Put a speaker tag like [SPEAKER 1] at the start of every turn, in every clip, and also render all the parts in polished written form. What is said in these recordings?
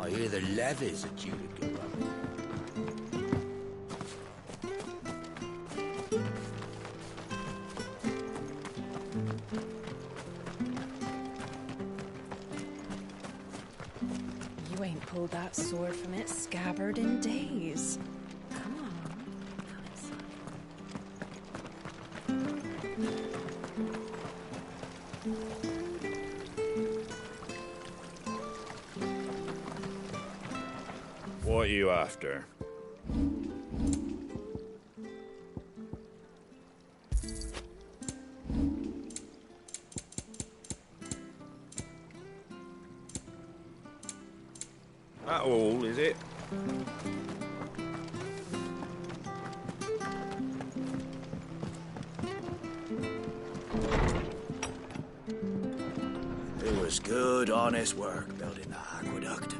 [SPEAKER 1] I hear the levies are due to go up.
[SPEAKER 2] You ain't pulled that sword from its scabbard in days. Come on, come inside.
[SPEAKER 3] What are you after? That all, is it?
[SPEAKER 1] It was good, honest work building the aqueduct.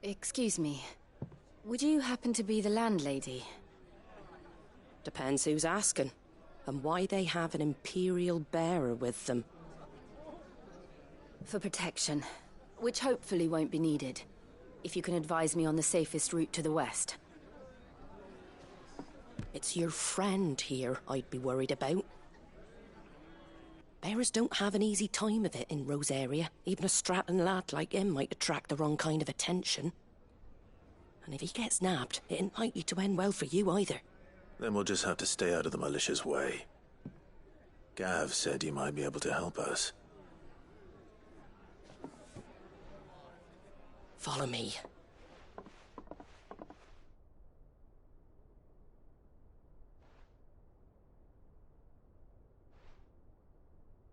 [SPEAKER 2] Excuse me. Would you happen to be the landlady?
[SPEAKER 4] Depends who's asking, and why they have an Imperial bearer with them.
[SPEAKER 2] For protection, which hopefully won't be needed. If you can advise me on the safest route to the west.
[SPEAKER 4] It's your friend here I'd be worried about. Bearers don't have an easy time of it in Rosaria. Even a Stratton lad like him might attract the wrong kind of attention. And if he gets nabbed, it ain't likely to end well for you either.
[SPEAKER 5] Then we'll just have to stay out of the malicious way. Gav said he might be able to help us.
[SPEAKER 4] Follow me.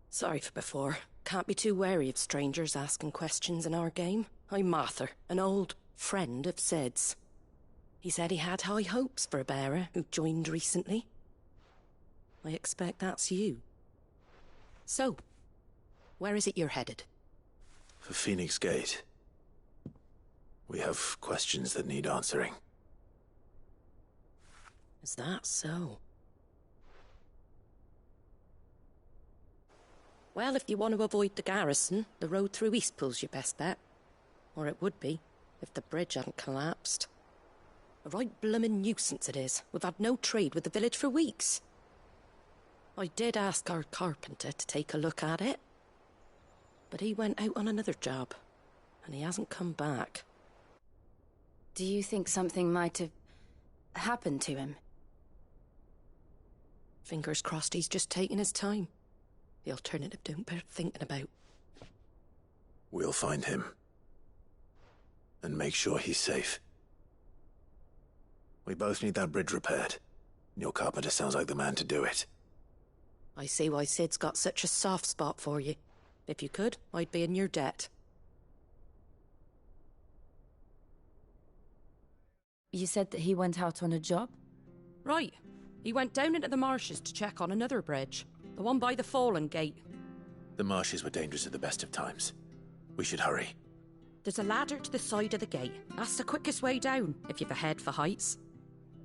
[SPEAKER 4] Sorry for before. Can't be too wary of strangers asking questions in our game. I'm Martha, an old friend of Sid's. He said he had high hopes for a bearer who joined recently. I expect that's you. So, where is it you're headed?
[SPEAKER 5] For Phoenix Gate. We have questions that need answering.
[SPEAKER 4] Is that so? Well, if you want to avoid the garrison, the road through Eastpool's your best bet. Or it would be, if the bridge hadn't collapsed. A right bloomin' nuisance it is. We've had no trade with the village for weeks. I did ask our carpenter to take a look at it. But he went out on another job, and he hasn't come back.
[SPEAKER 2] Do you think something might have happened to him?
[SPEAKER 4] Fingers crossed he's just taking his time. The alternative don't bear thinking about.
[SPEAKER 5] We'll find him. And make sure he's safe. We both need that bridge repaired. Your carpenter sounds like the man to do it.
[SPEAKER 4] I see why Sid's got such a soft spot for you. If you could, I'd be in your debt.
[SPEAKER 2] You said that he went out on a job?
[SPEAKER 4] Right. He went down into the marshes to check on another bridge. The one by the Fallen Gate.
[SPEAKER 5] The marshes were dangerous at the best of times. We should hurry.
[SPEAKER 4] There's a ladder to the side of the gate. That's the quickest way down, if you've a head for heights.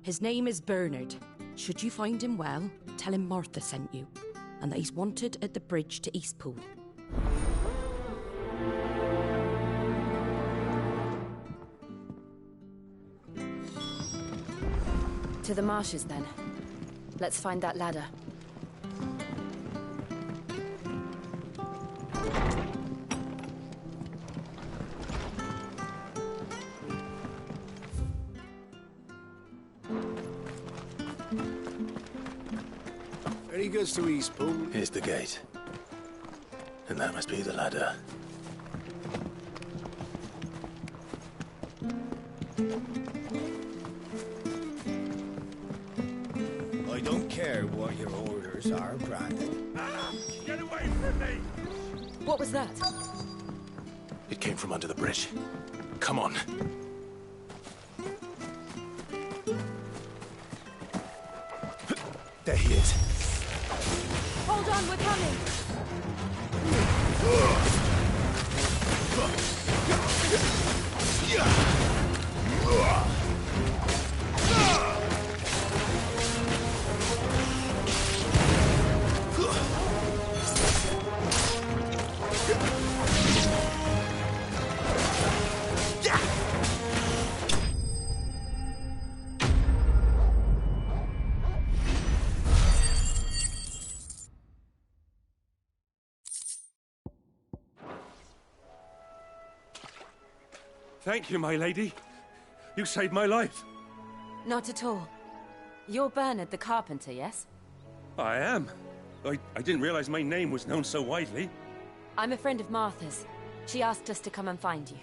[SPEAKER 4] His name is Bernard. Should you find him well, tell him Martha sent you, and that he's wanted at the bridge to Eastpool.
[SPEAKER 2] To the marshes, then. Let's find that ladder.
[SPEAKER 1] When he goes to Eastpool...
[SPEAKER 5] Here's the gate. And that must be the ladder.
[SPEAKER 1] I don't care what your orders are, Brandon.
[SPEAKER 3] Get away from me!
[SPEAKER 2] What was that?
[SPEAKER 5] It came from under the bridge. Come on. There he is.
[SPEAKER 2] Hold on, we're coming!
[SPEAKER 6] Thank you, my lady. You saved my life.
[SPEAKER 7] Not at all. You're Bernard the carpenter, yes?
[SPEAKER 6] I am. I didn't realize my name was known so widely.
[SPEAKER 7] I'm a friend of Martha's. She asked us to come and find you.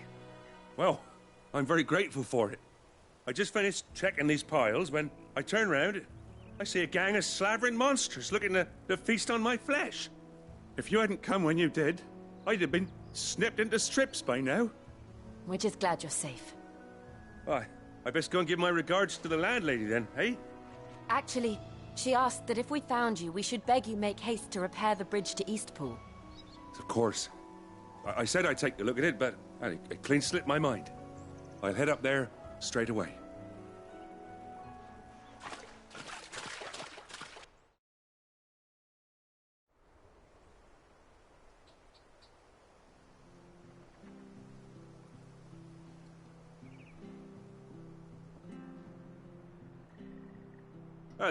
[SPEAKER 6] Well, I'm very grateful for it. I just finished checking these piles when I turn round. I see a gang of slavering monsters looking to feast on my flesh. If you hadn't come when you did, I'd have been snipped into strips by now.
[SPEAKER 7] We're just glad you're safe.
[SPEAKER 6] I best go and give my regards to the landlady then, eh?
[SPEAKER 7] Actually, she asked that if we found you, we should beg you make haste to repair the bridge to Eastpool.
[SPEAKER 6] Of course. I said I'd take a look at it, but it clean slipped my mind. I'll head up there straight away.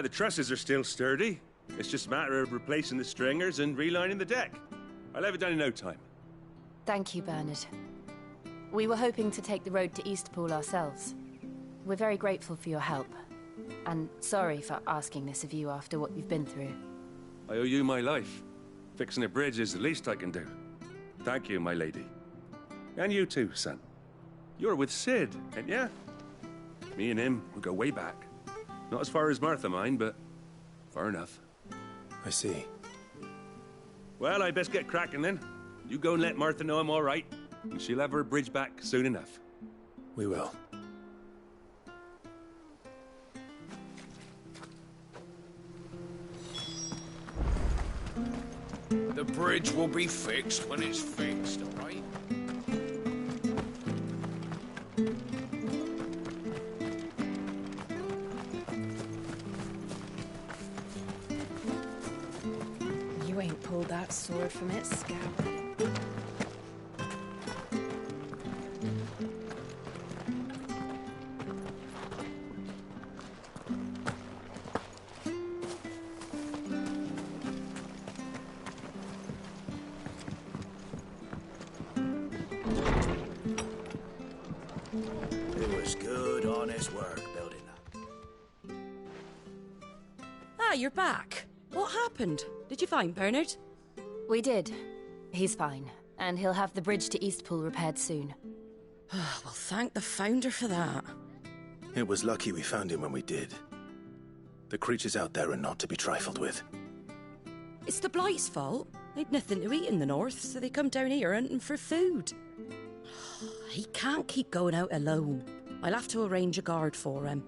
[SPEAKER 6] The trusses are still sturdy. It's just a matter of replacing the stringers and relining the deck. I'll have it done in no time.
[SPEAKER 7] Thank you, Bernard. We were hoping to take the road to Eastpool ourselves. We're very grateful for your help. And sorry for asking this of you after what you've been through.
[SPEAKER 6] I owe you my life. Fixing a bridge is the least I can do. Thank you, my lady. And you too, son. You're with Sid, ain't ya? Me and him, we go way back. Not as far as Martha, mind, but far enough.
[SPEAKER 5] I see.
[SPEAKER 6] Well, I best get cracking then. You go and let Martha know I'm all right, and she'll have her bridge back soon enough.
[SPEAKER 5] We will.
[SPEAKER 1] The bridge will be fixed when it's fixed, all right?
[SPEAKER 2] You ain't pulled that sword from its scabbard.
[SPEAKER 1] It was good, honest work building that.
[SPEAKER 4] Ah, you're back. What happened? Did you find Bernard?
[SPEAKER 7] We did. He's fine, and he'll have the bridge to Eastpool repaired soon.
[SPEAKER 4] Well, thank the Founder for that.
[SPEAKER 5] It was lucky we found him when we did. The creatures out there are not to be trifled with.
[SPEAKER 4] It's the Blight's fault. They'd nothing to eat in the north, so they come down here hunting for food. He can't keep going out alone. I'll have to arrange a guard for him.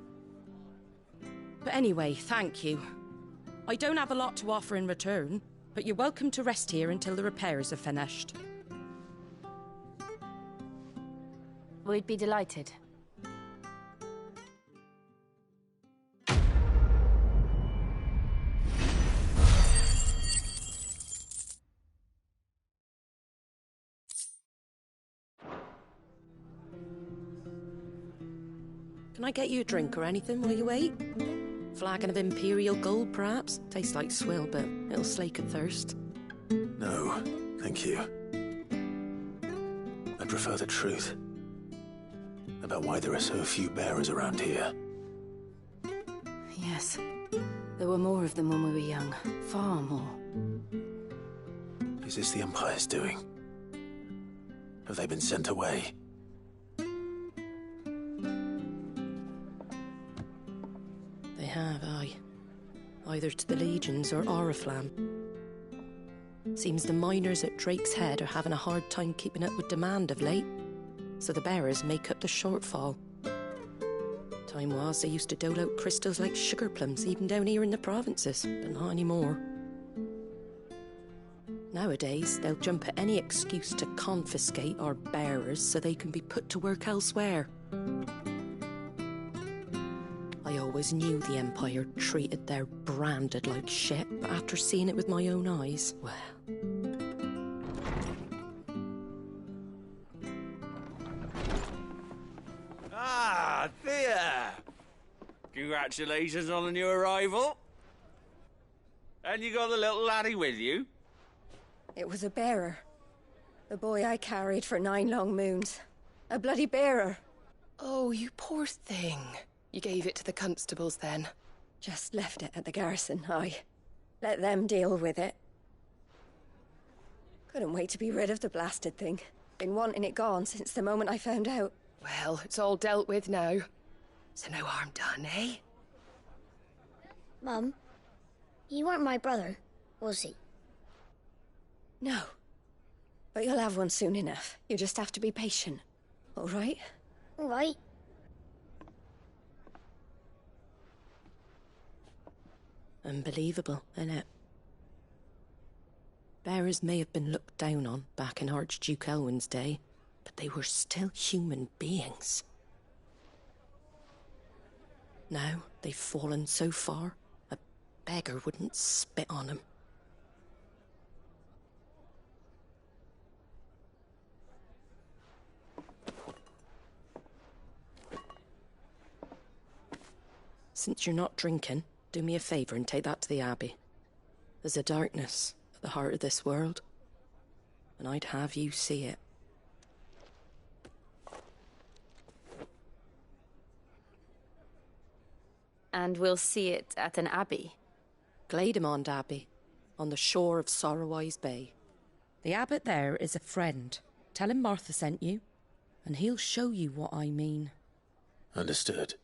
[SPEAKER 4] But anyway, thank you. I don't have a lot to offer in return, but you're welcome to rest here until the repairs are finished.
[SPEAKER 7] We'd be delighted.
[SPEAKER 4] Can I get you a drink or anything while you wait? Flagon of Imperial Gold, perhaps? Tastes like swill, but it'll slake a thirst.
[SPEAKER 5] No, thank you. I prefer the truth. About why there are so few bearers around here.
[SPEAKER 7] Yes. There were more of them when we were young. Far more.
[SPEAKER 5] Is this the Empire's doing? Have they been sent away?
[SPEAKER 4] They have, aye. Either to the Legions or Oriflamme. Seems the miners at Drake's Head are having a hard time keeping up with demand of late, so the bearers make up the shortfall. Time was they used to dole out crystals like sugar plums even down here in the provinces, but not anymore. Nowadays, they'll jump at any excuse to confiscate our bearers so they can be put to work elsewhere. I always knew the Empire treated their branded like shit, but after seeing it with my own eyes, well...
[SPEAKER 3] Ah, Thea! Congratulations on the new arrival. And you got the little laddie with you?
[SPEAKER 8] It was a bearer. The boy I carried for 9 long moons.
[SPEAKER 2] A bloody bearer.
[SPEAKER 8] Oh, you poor thing. You gave it to the constables then?
[SPEAKER 2] Just left it at the garrison, aye. Let them deal with it. Couldn't wait to be rid of the blasted thing. Been wanting it gone since the moment I found out.
[SPEAKER 8] Well, it's all dealt with now. So no harm done, eh?
[SPEAKER 9] Mum, he weren't my brother, was he?
[SPEAKER 2] No. But you'll have one soon enough. You just have to be patient. All right?
[SPEAKER 9] All right.
[SPEAKER 4] Unbelievable, innit? Bearers may have been looked down on back in Archduke Elwin's day, but they were still human beings. Now they've fallen so far, a beggar wouldn't spit on them. Since you're not drinking, do me a favour and take that to the Abbey. There's a darkness at the heart of this world, and I'd have you see it.
[SPEAKER 7] And we'll see it at an abbey.
[SPEAKER 4] Glademond Abbey, on the shore of Sorrowise Bay. The abbot there is a friend. Tell him Martha sent you, and he'll show you what I mean.
[SPEAKER 5] Understood.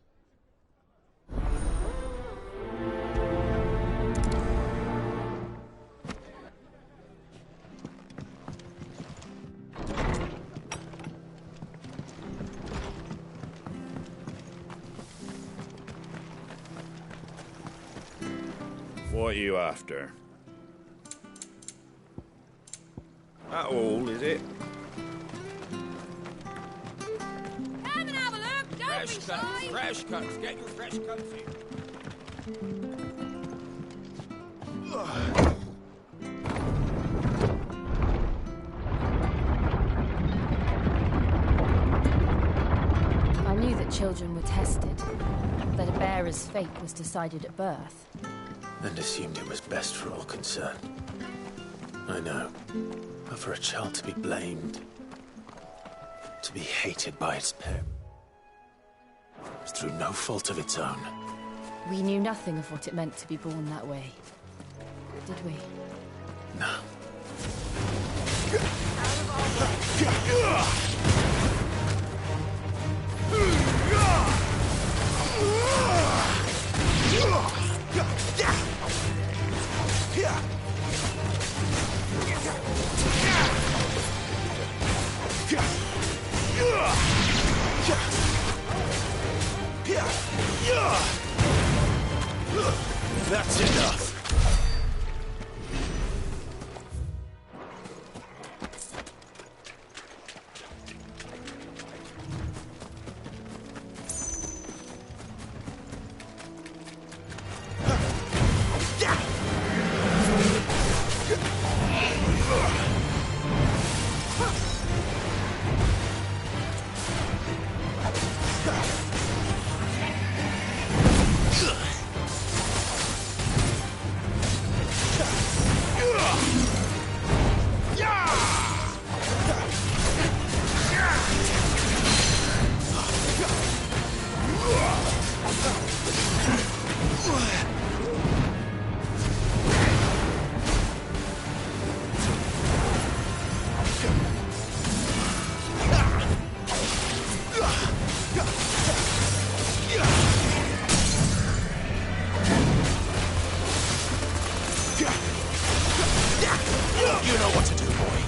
[SPEAKER 1] What are you after? That all, is it?
[SPEAKER 2] Come and have a look! Don't be shy!
[SPEAKER 1] Fresh cuts. Get your fresh cuts in.
[SPEAKER 7] I knew that children were tested, that a bearer's fate was decided at birth.
[SPEAKER 5] And assumed it was best for all concerned. I know. But for a child to be blamed, to be hated by its parents, through no fault of its own.
[SPEAKER 7] We knew nothing of what it meant to be born that way, did we?
[SPEAKER 5] No. That's enough. You know what to do, boy.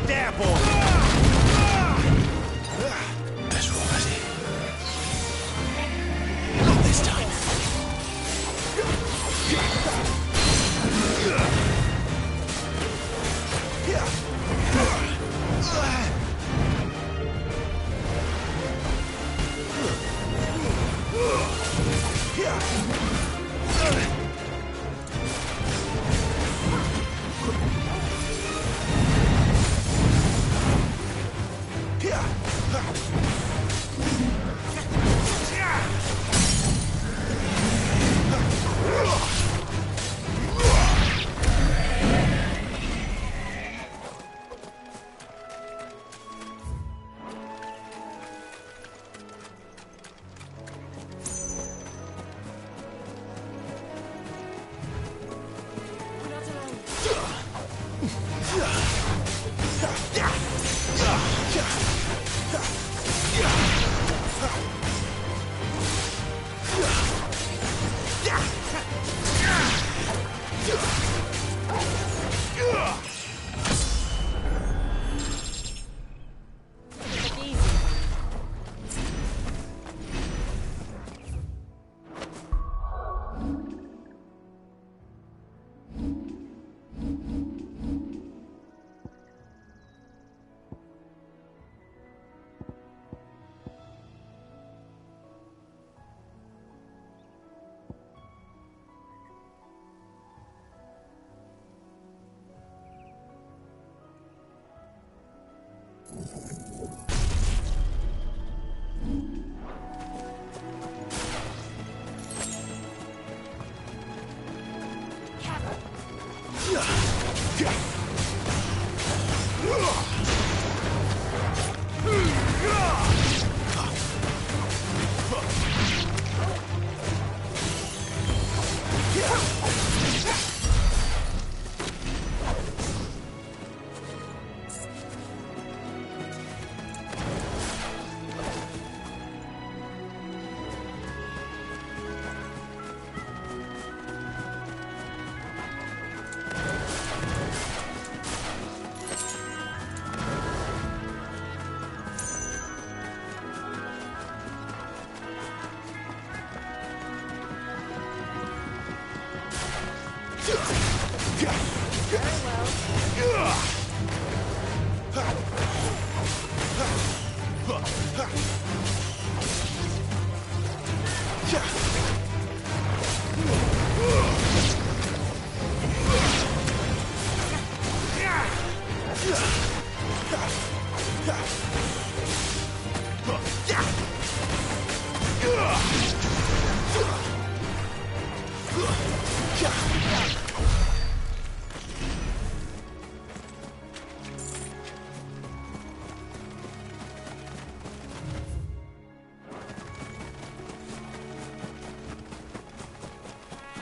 [SPEAKER 5] There, boy. Better already. Not this time.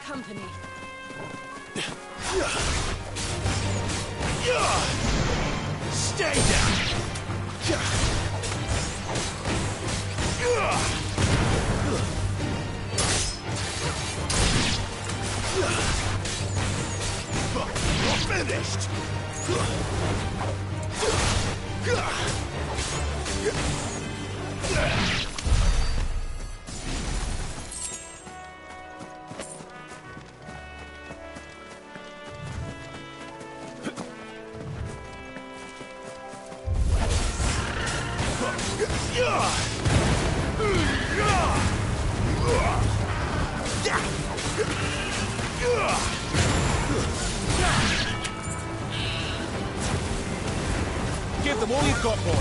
[SPEAKER 2] Company.
[SPEAKER 1] Stay down! You're finished!
[SPEAKER 3] Give them all you've got, boy.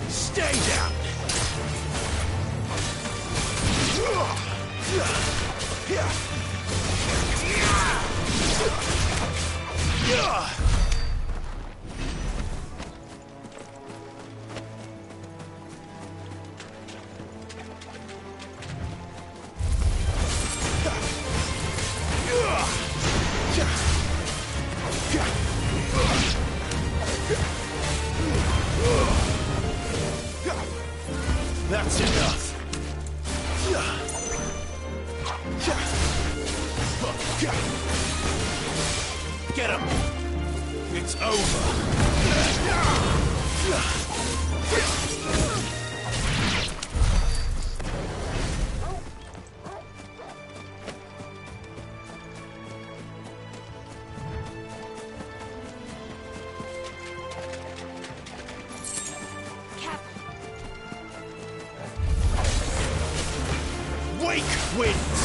[SPEAKER 1] Stay down! That's enough. Get him. It's over. Wake winds!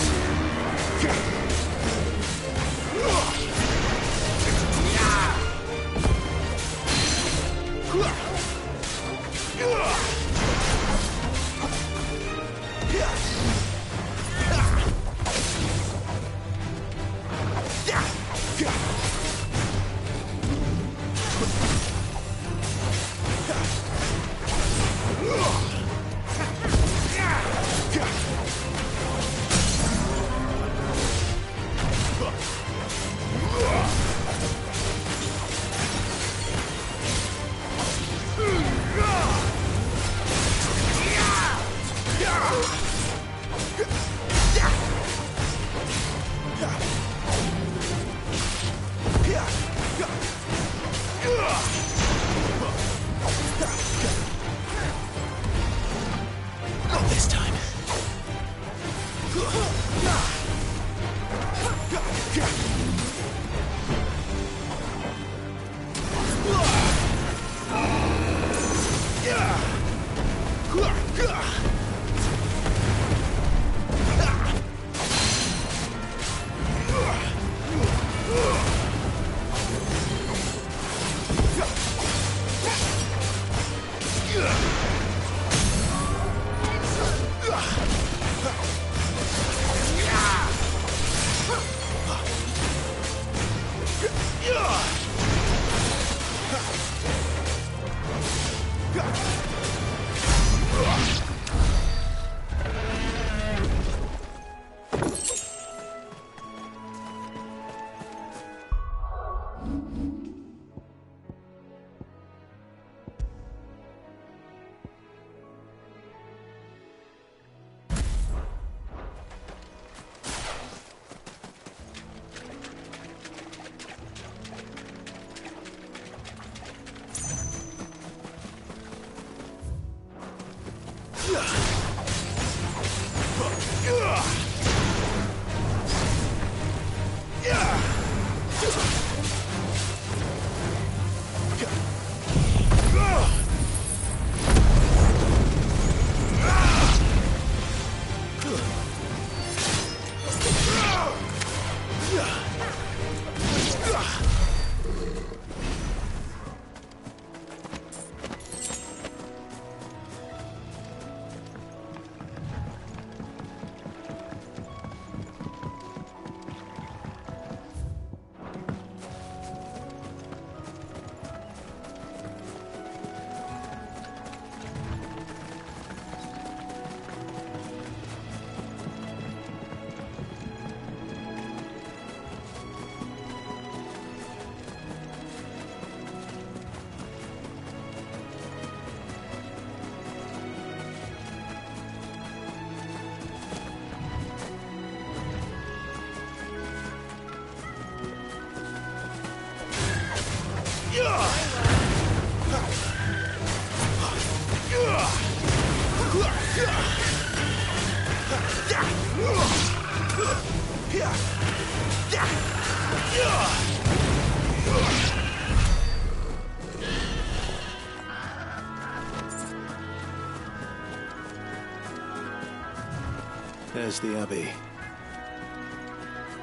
[SPEAKER 5] There's the Abbey.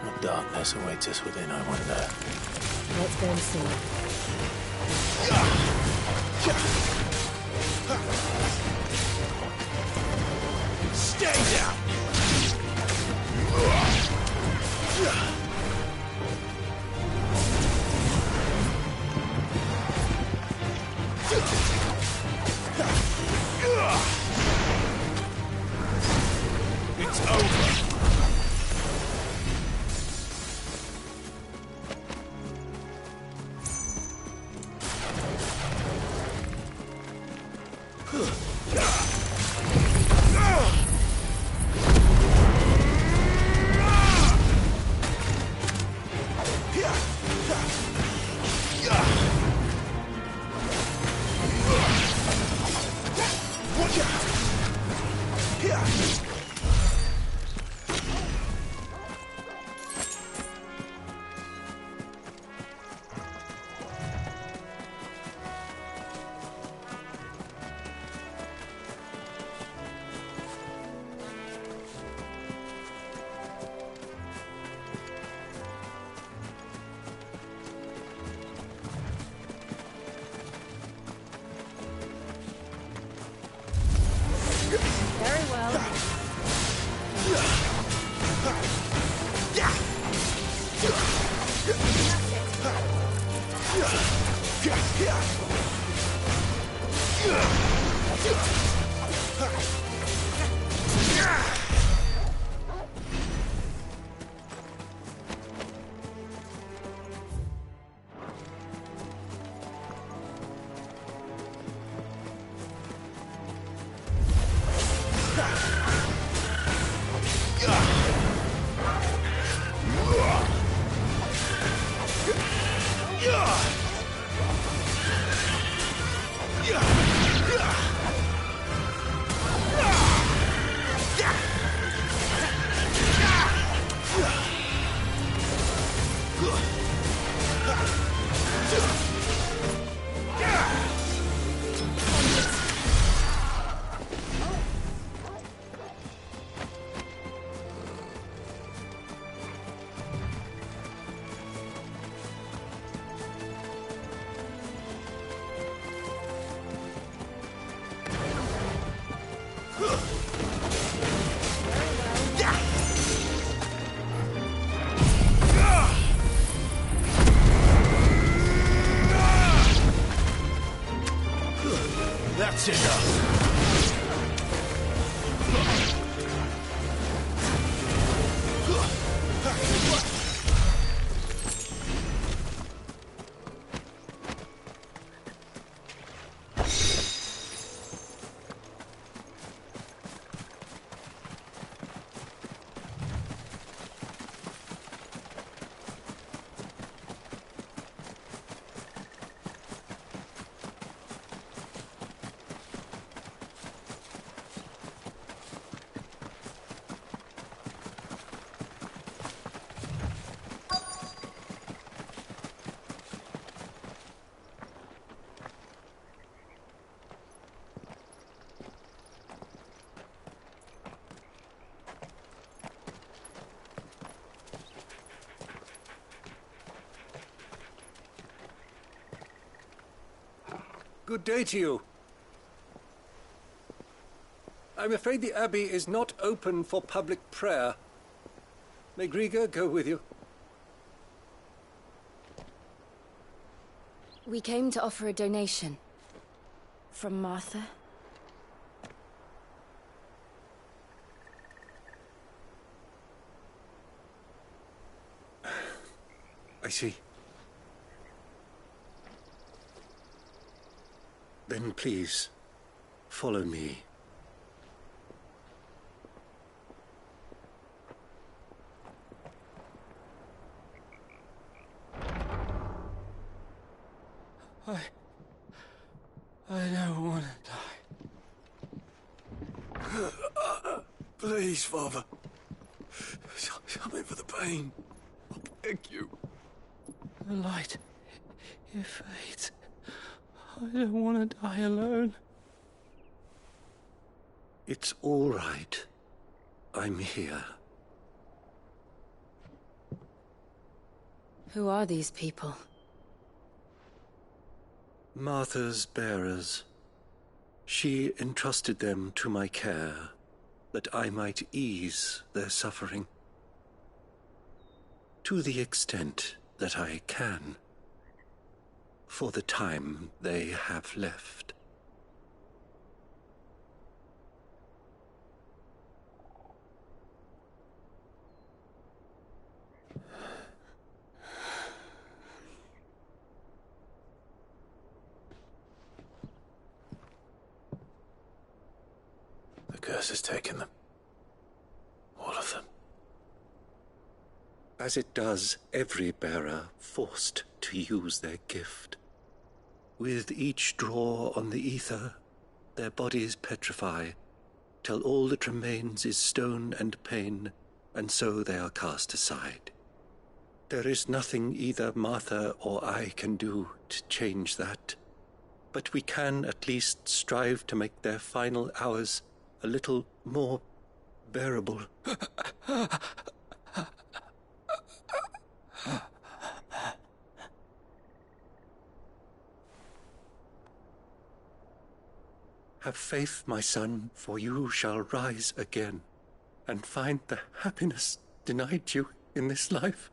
[SPEAKER 5] What darkness awaits us within, I wonder.
[SPEAKER 7] Let's go and see.
[SPEAKER 1] Stay down! It's over.
[SPEAKER 7] Very well. That's enough.
[SPEAKER 10] Good day to you. I'm afraid the Abbey is not open for public prayer. May Grieger go with you?
[SPEAKER 7] We came to offer a donation. From Martha.
[SPEAKER 10] I see. Then please, follow me. I don't want to die. Please, Father. Help me for the pain. I beg you. The light, it fades. I don't want to die alone. It's all right. I'm here.
[SPEAKER 4] Who are these people?
[SPEAKER 10] Martha's bearers. She entrusted them to my care, that I might ease their suffering. To the extent that I can, for the time they have left.
[SPEAKER 5] The curse has taken them. All of them.
[SPEAKER 10] As it does every bearer forced to use their gift. With each draw on the ether, their bodies petrify, till all that remains is stone and pain, and so they are cast aside. There is nothing either Martha or I can do to change that, but we can at least strive to make their final hours a little more bearable. Have faith, my son, for you shall rise again and find the happiness denied you in this life.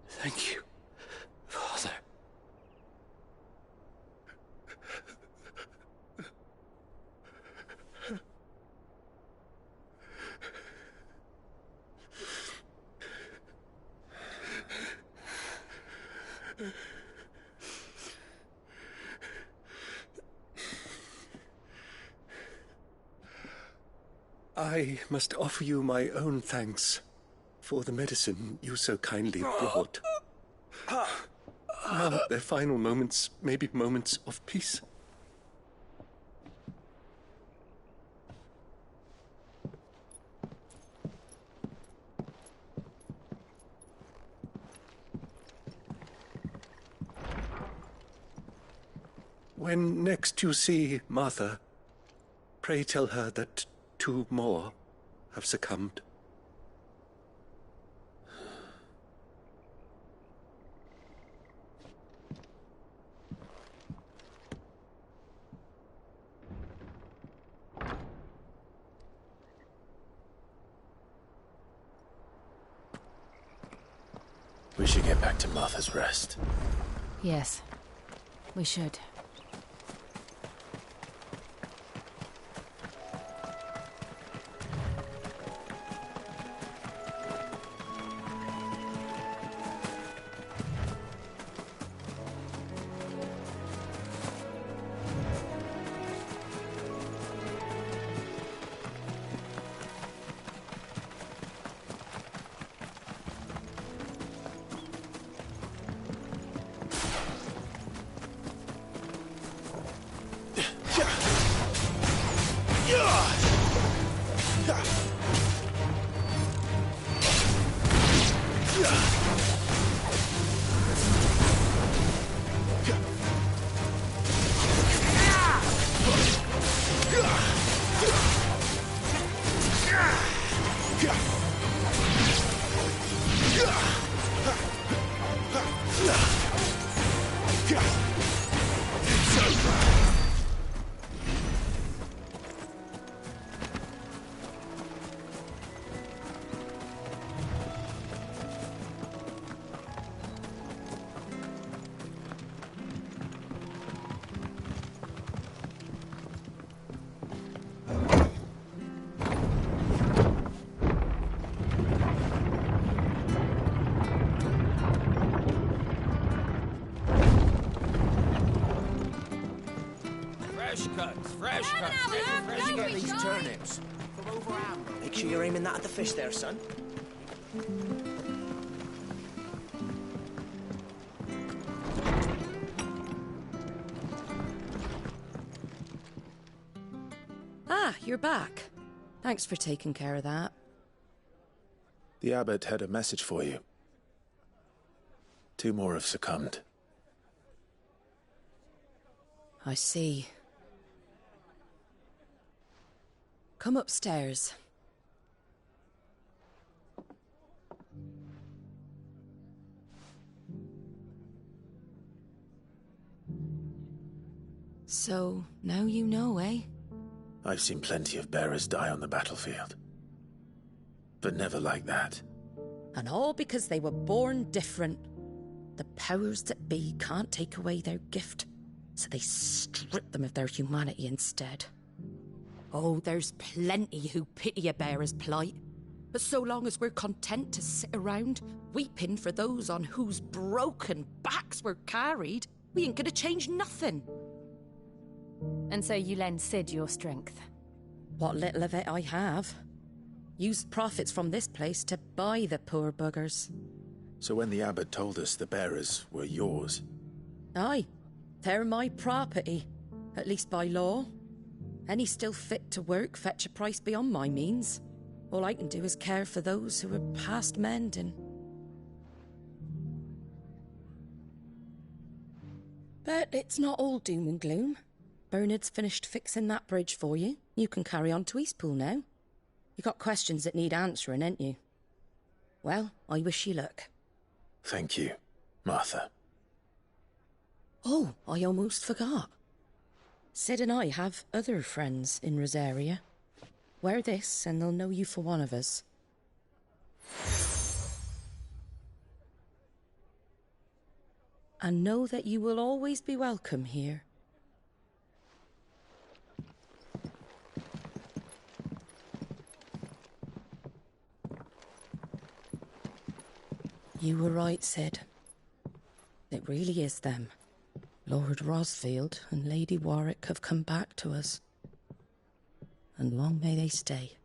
[SPEAKER 10] Thank you, Father. I must offer you my own thanks for the medicine you so kindly brought. Now their final moments may be moments of peace. When next you see Martha, pray tell her that 2 more have succumbed.
[SPEAKER 5] We should get back to Martha's Rest.
[SPEAKER 7] Yes, we should.
[SPEAKER 1] Fresh cuts. Where'd you get these turnips? From over Amber. Make sure you're aiming that at the fish there, son.
[SPEAKER 4] Ah, you're back. Thanks for taking care of that.
[SPEAKER 5] The abbot had a message for you. 2 more have succumbed.
[SPEAKER 4] I see. Come upstairs. So, now you know, eh?
[SPEAKER 5] I've seen plenty of bearers die on the battlefield. But never like that.
[SPEAKER 4] And all because they were born different. The powers that be can't take away their gift, so they strip them of their humanity instead. Oh, there's plenty who pity a bearer's plight. But so long as we're content to sit around, weeping for those on whose broken backs we're carried, we ain't gonna change nothing.
[SPEAKER 7] And so you lend Sid your strength?
[SPEAKER 4] What little of it I have. Used profits from this place to buy the poor buggers.
[SPEAKER 5] So when the abbot told us the bearers were yours...
[SPEAKER 4] Aye, they're my property, at least by law. Any still fit to work fetch a price beyond my means. All I can do is care for those who are past mending. But it's not all doom and gloom. Bernard's finished fixing that bridge for you. You can carry on to Eastpool now. You got questions that need answering, ain't you? Well, I wish you luck.
[SPEAKER 5] Thank you, Martha.
[SPEAKER 4] Oh, I almost forgot. Sid and I have other friends in Rosaria. Wear this and they'll know you for one of us. And know that you will always be welcome here. You were right, Sid. It really is them. Lord Rosfield and Lady Warwick have come back to us. And long may they stay.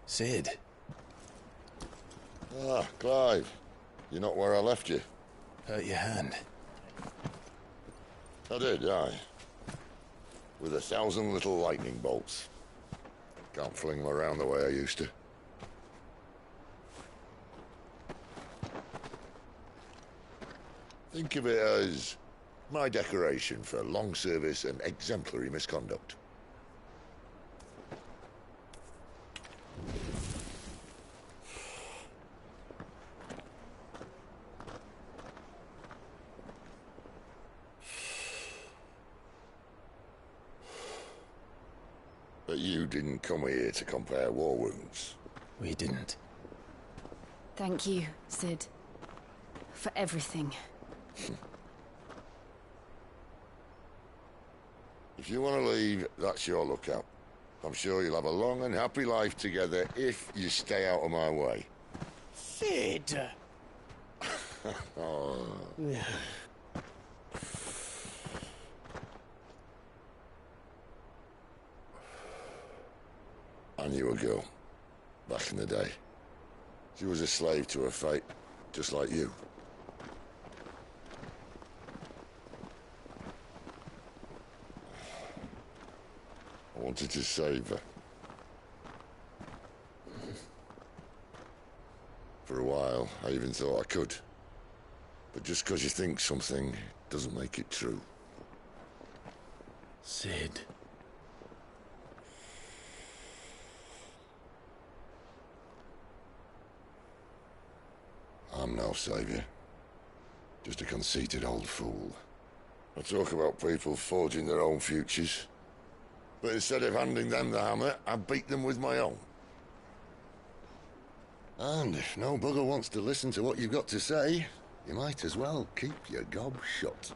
[SPEAKER 5] Sid.
[SPEAKER 11] Ah, Clive. You're not where I left you.
[SPEAKER 5] Hurt your hand.
[SPEAKER 11] I did, aye. With 1,000 little lightning bolts. Can't fling them around the way I used to. Think of it as my decoration for long service and exemplary misconduct. But you didn't come here to compare war wounds.
[SPEAKER 5] We didn't.
[SPEAKER 7] Thank you, Sid. For everything.
[SPEAKER 11] If you want to leave, that's your lookout. I'm sure you'll have a long and happy life together if you stay out of my way.
[SPEAKER 3] Sid!
[SPEAKER 11] Oh. I knew a girl, back in the day. She was a slave to her fate, just like you. I wanted to save her. For a while, I even thought I could. But just because you think something doesn't make it true.
[SPEAKER 5] Sid.
[SPEAKER 11] I'm no savior. Just a conceited old fool. I talk about people forging their own futures. But instead of handing them the hammer, I beat them with my own. And if no bugger wants to listen to what you've got to say, you might as well keep your gob shut.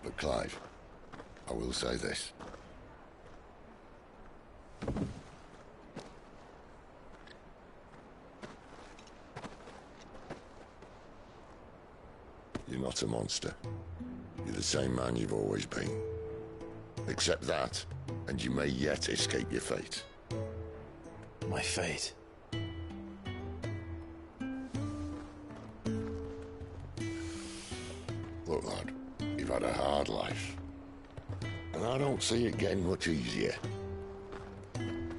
[SPEAKER 11] But Clive, I will say this. You're not a monster. You're the same man you've always been. Accept that, and you may yet escape your fate.
[SPEAKER 5] My fate?
[SPEAKER 11] Look, lad, you've had a hard life. And I don't see it getting much easier. You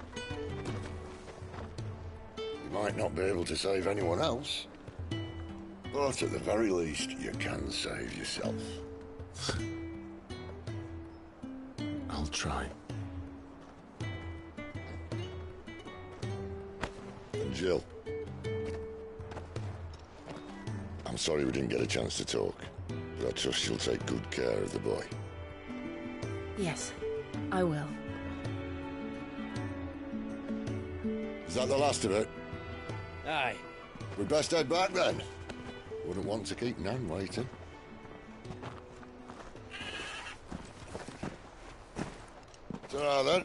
[SPEAKER 11] might not be able to save anyone else, but at the very least, you can save yourself.
[SPEAKER 5] I'll try.
[SPEAKER 11] And Jill, I'm sorry we didn't get a chance to talk, but I trust you'll take good care of the boy.
[SPEAKER 7] Yes, I will.
[SPEAKER 11] Is that the last of it?
[SPEAKER 3] Aye.
[SPEAKER 11] We'd best head back then. Wouldn't want to keep Nan waiting. Ta-ra then.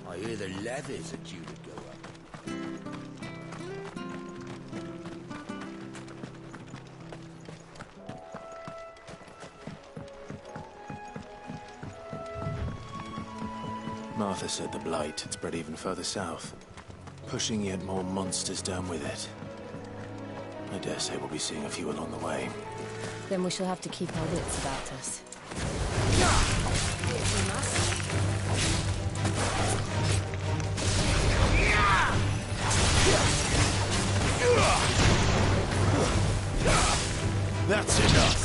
[SPEAKER 1] I hear the levies are due to go up.
[SPEAKER 5] Martha said the blight had spread even further south, pushing yet more monsters down with it. I dare say we'll be seeing a few along the way.
[SPEAKER 7] Then we shall have to keep our wits about us.
[SPEAKER 5] That's enough!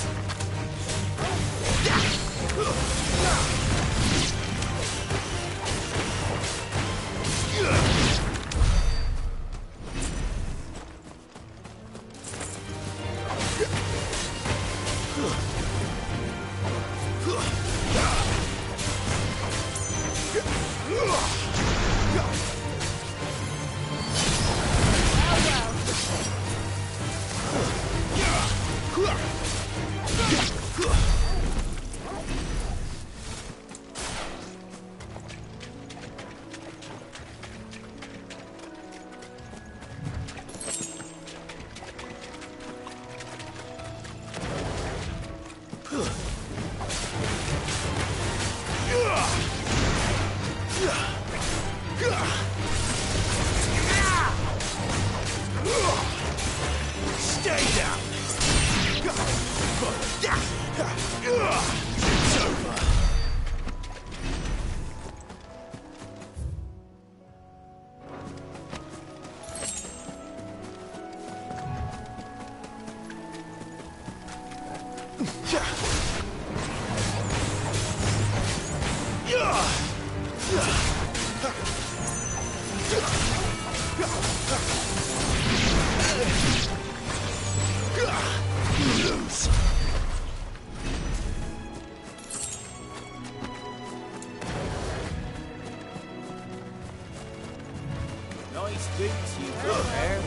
[SPEAKER 1] Nice boots you got there.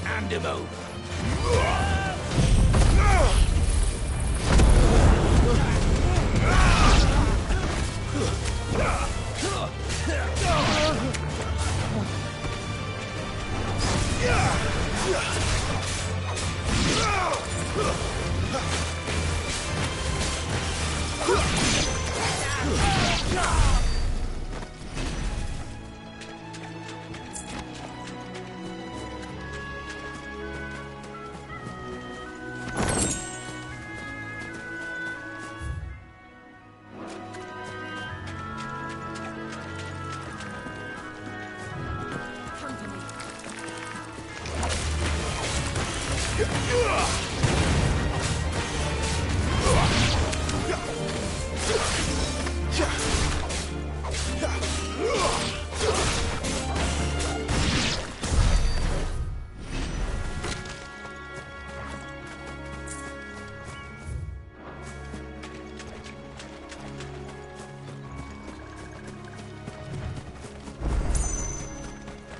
[SPEAKER 1] Hand him over.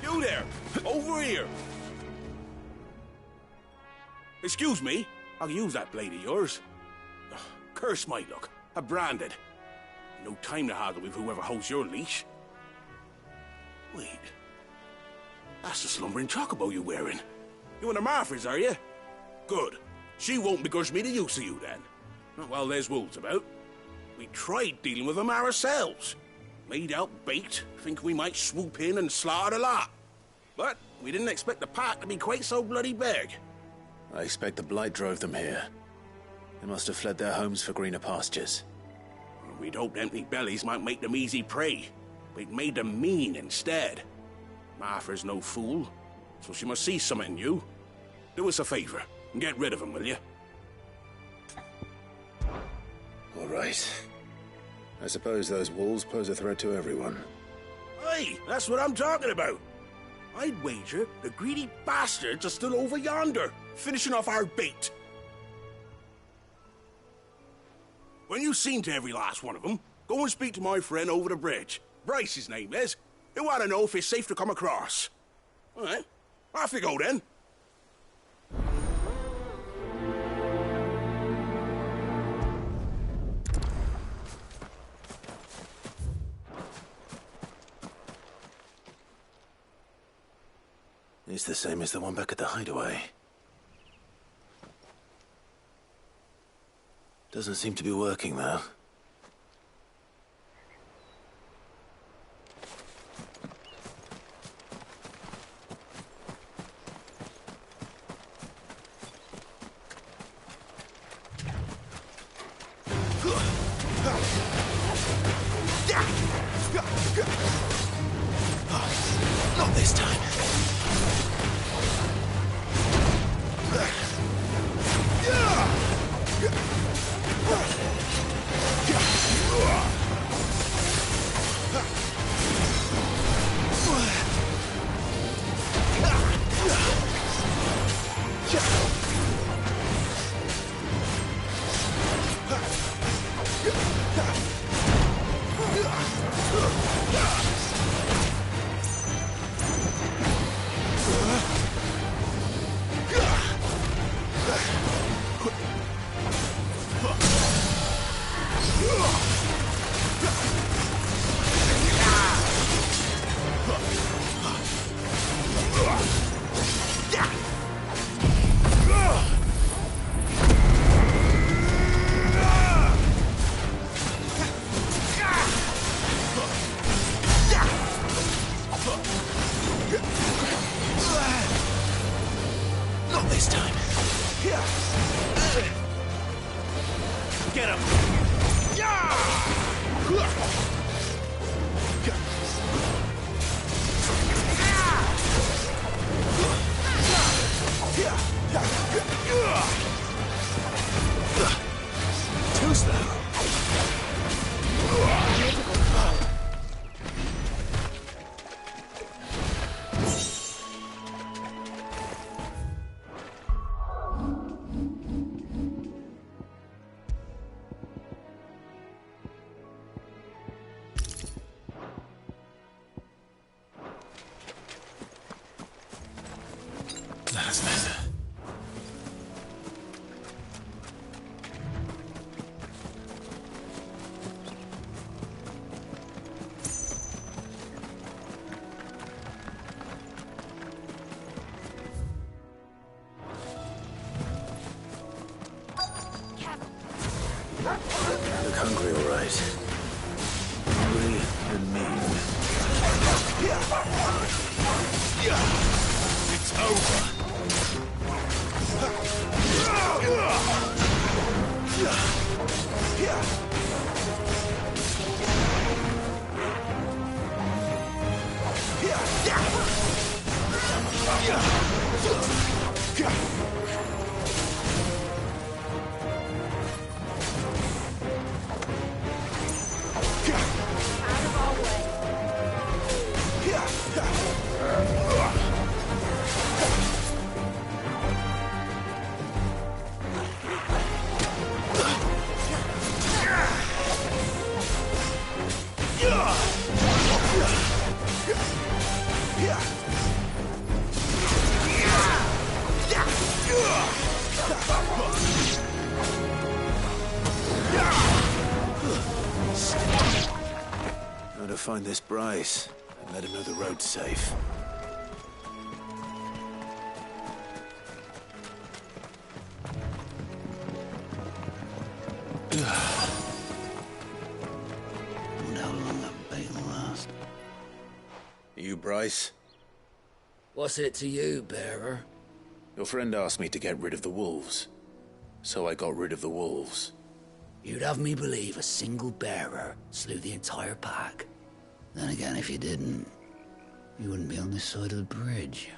[SPEAKER 1] You there! Over here! Excuse me, I'll use that blade of yours. Ugh, curse my luck. I'm branded. No time to haggle with whoever holds your leash. Wait. That's the slumbering chocobo you're wearing. You and the Marfors, are you? Good. She won't begrudge me the use of you, then. Not while there's wolves about. We tried dealing with them ourselves. Made out baked, think we might swoop in and slaughter the lot. But we didn't expect the pack to be quite so bloody big.
[SPEAKER 5] I expect the blight drove them here. They must have fled their homes for greener pastures.
[SPEAKER 1] We'd hoped empty bellies might make them easy prey. We'd made them mean instead. Martha's no fool, so she must see something in you. Do us a favor and get rid of them, will you?
[SPEAKER 5] All right. I suppose those wolves pose a threat to everyone.
[SPEAKER 1] Hey, that's what I'm talking about. I'd wager the greedy bastards are still over yonder, finishing off our bait. When you've seen to every last one of them, go and speak to my friend over the bridge. Bryce, his name is. He'll want to know if it's safe to come across. All right, off you go then.
[SPEAKER 5] It's the same as the one back at the hideaway. Doesn't seem to be working, though.
[SPEAKER 10] Not this time. Not this time. Get him. Too slow. That's better. Look hungry, all right. Hungry and mean. It's over.
[SPEAKER 5] find this Bryce and let him know the road's safe.
[SPEAKER 12] Wonder how long that bait will last.
[SPEAKER 5] You, Bryce?
[SPEAKER 12] What's it to you, bearer?
[SPEAKER 5] Your friend asked me to get rid of the wolves, so I got rid of the wolves.
[SPEAKER 12] You'd have me believe a single bearer slew the entire pack. Then again, if you didn't, you wouldn't be on this side of the bridge.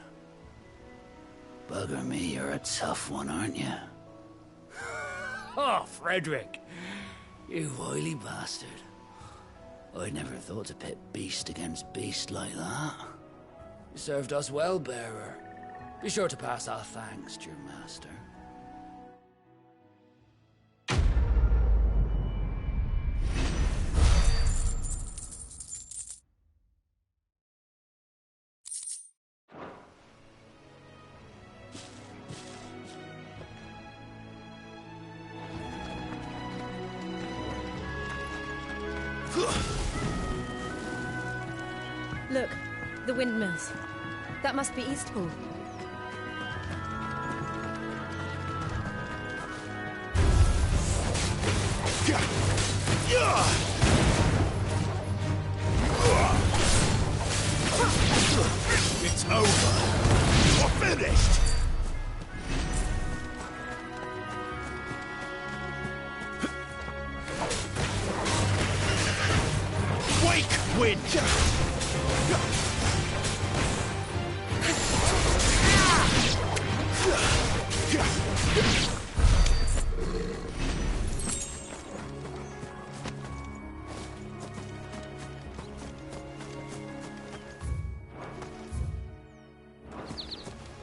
[SPEAKER 12] Bugger me, you're a tough one, aren't you? Oh, Frederick! You wily bastard. I'd never thought to pit beast against beast like that. You served us well, bearer. Be sure to pass our thanks to your master.
[SPEAKER 4] Look, the windmills. That must be Eastpool.
[SPEAKER 1] It's over. You're finished. Wake, wind.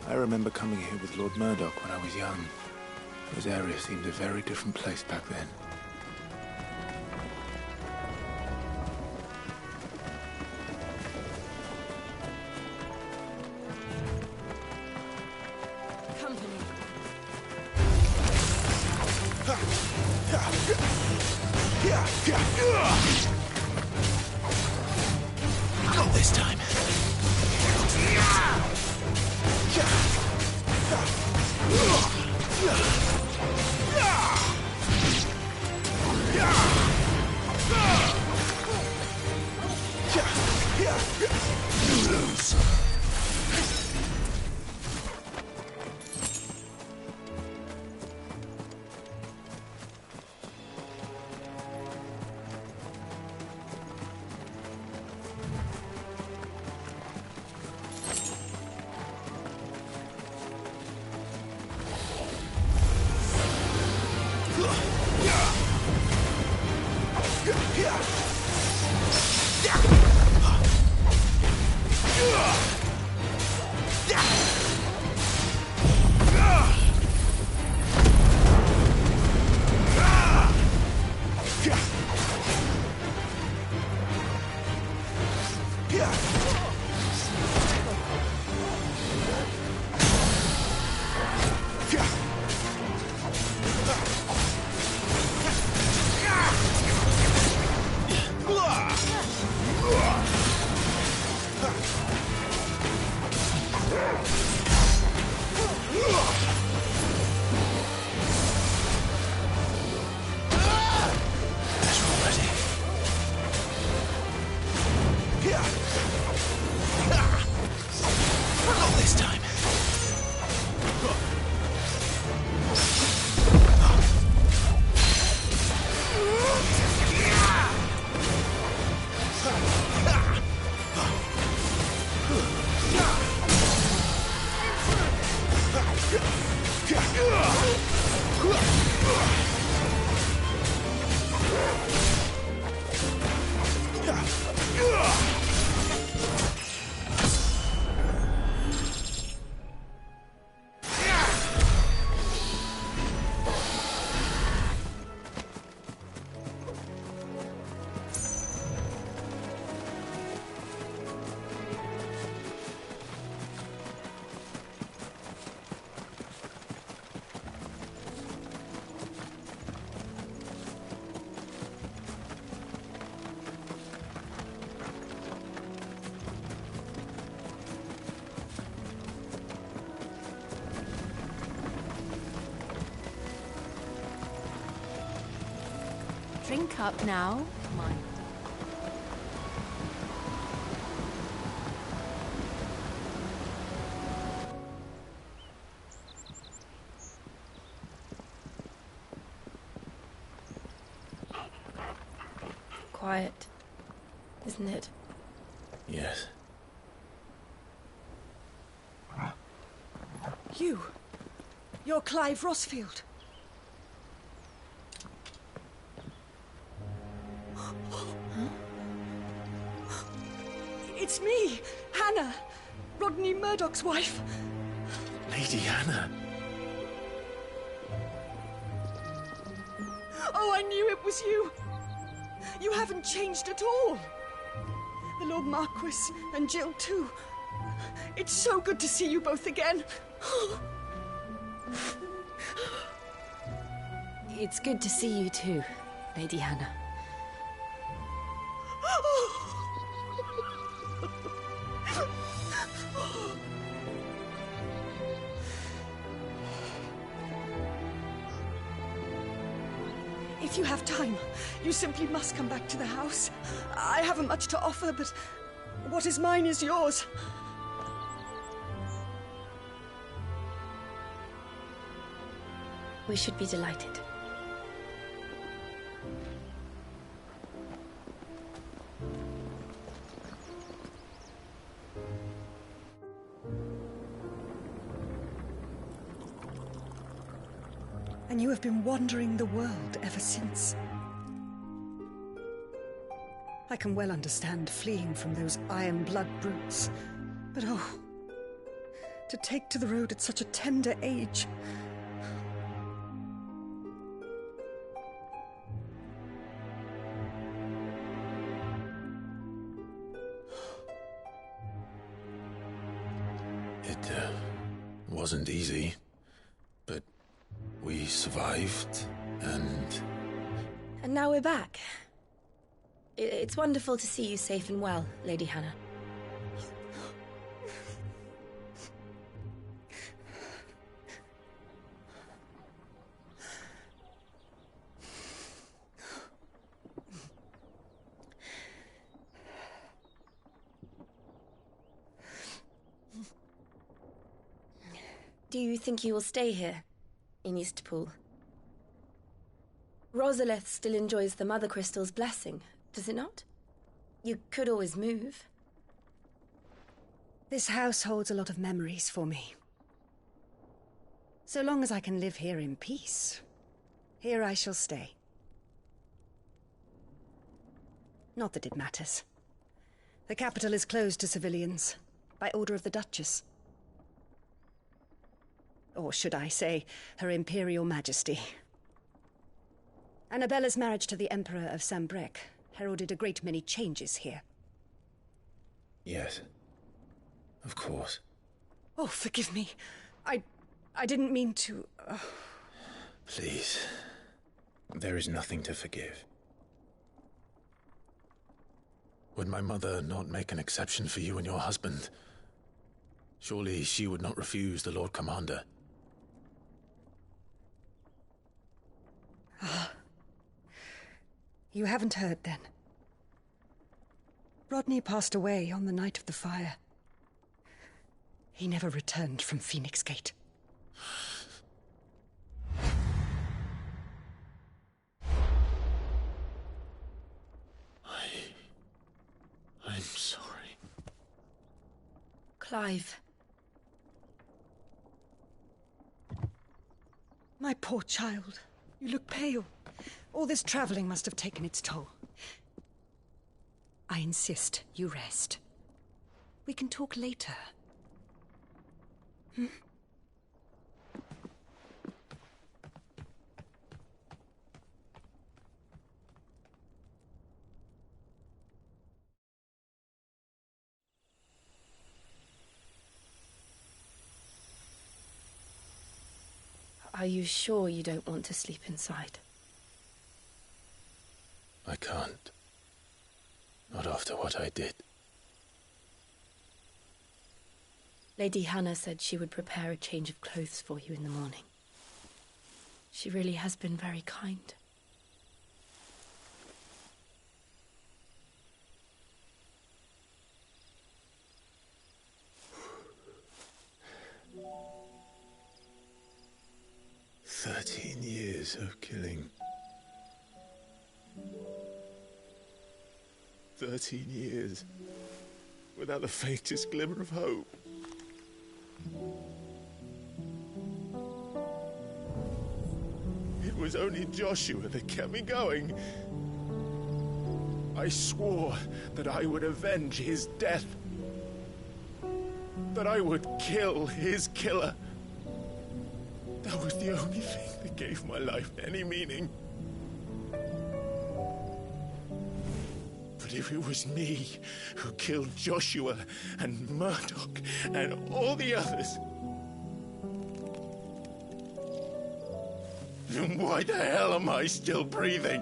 [SPEAKER 5] I remember coming here with Lord Murdoch when I was young. This area seemed a very different place back then.
[SPEAKER 4] Company.
[SPEAKER 5] Not this time. You lose.
[SPEAKER 7] Drink up now, mind.
[SPEAKER 2] Quiet, isn't it?
[SPEAKER 5] Yes.
[SPEAKER 13] You're Clive Rossfield. It's me, Hannah, Rodney Murdoch's wife.
[SPEAKER 5] Lady Hannah.
[SPEAKER 13] Oh, I knew it was you. You haven't changed at all. The Lord Marquis and Jill too. It's so good to see you both again.
[SPEAKER 7] It's good to see you too, Lady Hannah.
[SPEAKER 13] If you have time, you simply must come back to the house. I haven't much to offer, but what is mine is yours.
[SPEAKER 2] We should be delighted.
[SPEAKER 13] And you have been wandering the world ever since. I can well understand fleeing from those iron blood brutes, but oh, to take to the road at such a tender age.
[SPEAKER 5] It wasn't easy, but we survived, and...
[SPEAKER 2] And now we're back. It's wonderful to see you safe and well, Lady Hannah. Do you think you will stay here, in Eastpool? Rosalith still enjoys the Mother Crystal's blessing, does it not? You could always move.
[SPEAKER 13] This house holds a lot of memories for me. So long as I can live here in peace, here I shall stay. Not that it matters. The capital is closed to civilians, by order of the Duchess. Or should I say, Her Imperial Majesty. Annabella's marriage to the Emperor of Sambrec heralded a great many changes here.
[SPEAKER 5] Yes. Of course.
[SPEAKER 13] Oh, forgive me. I didn't mean to...
[SPEAKER 5] Please. There is nothing to forgive. Would my mother not make an exception for you and your husband? Surely she would not refuse the Lord Commander.
[SPEAKER 13] Ah. You haven't heard, then. Rodney passed away on the night of the fire. He never returned from Phoenix Gate.
[SPEAKER 5] I'm sorry.
[SPEAKER 2] Clive.
[SPEAKER 13] My poor child. You look pale. All this traveling must have taken its toll. I insist you rest. We can talk later. Hmm?
[SPEAKER 2] Are you sure you don't want to sleep inside?
[SPEAKER 5] I can't. Not after what I did.
[SPEAKER 2] Lady Hannah said she would prepare a change of clothes for you in the morning. She really has been very kind.
[SPEAKER 5] 13 years of killing. 13 years without the faintest glimmer of hope. It was only Joshua that kept me going. I swore that I would avenge his death. That I would kill his killer. That was the only thing that gave my life any meaning. But if it was me who killed Joshua and Murdoch and all the others, then why the hell am I still breathing?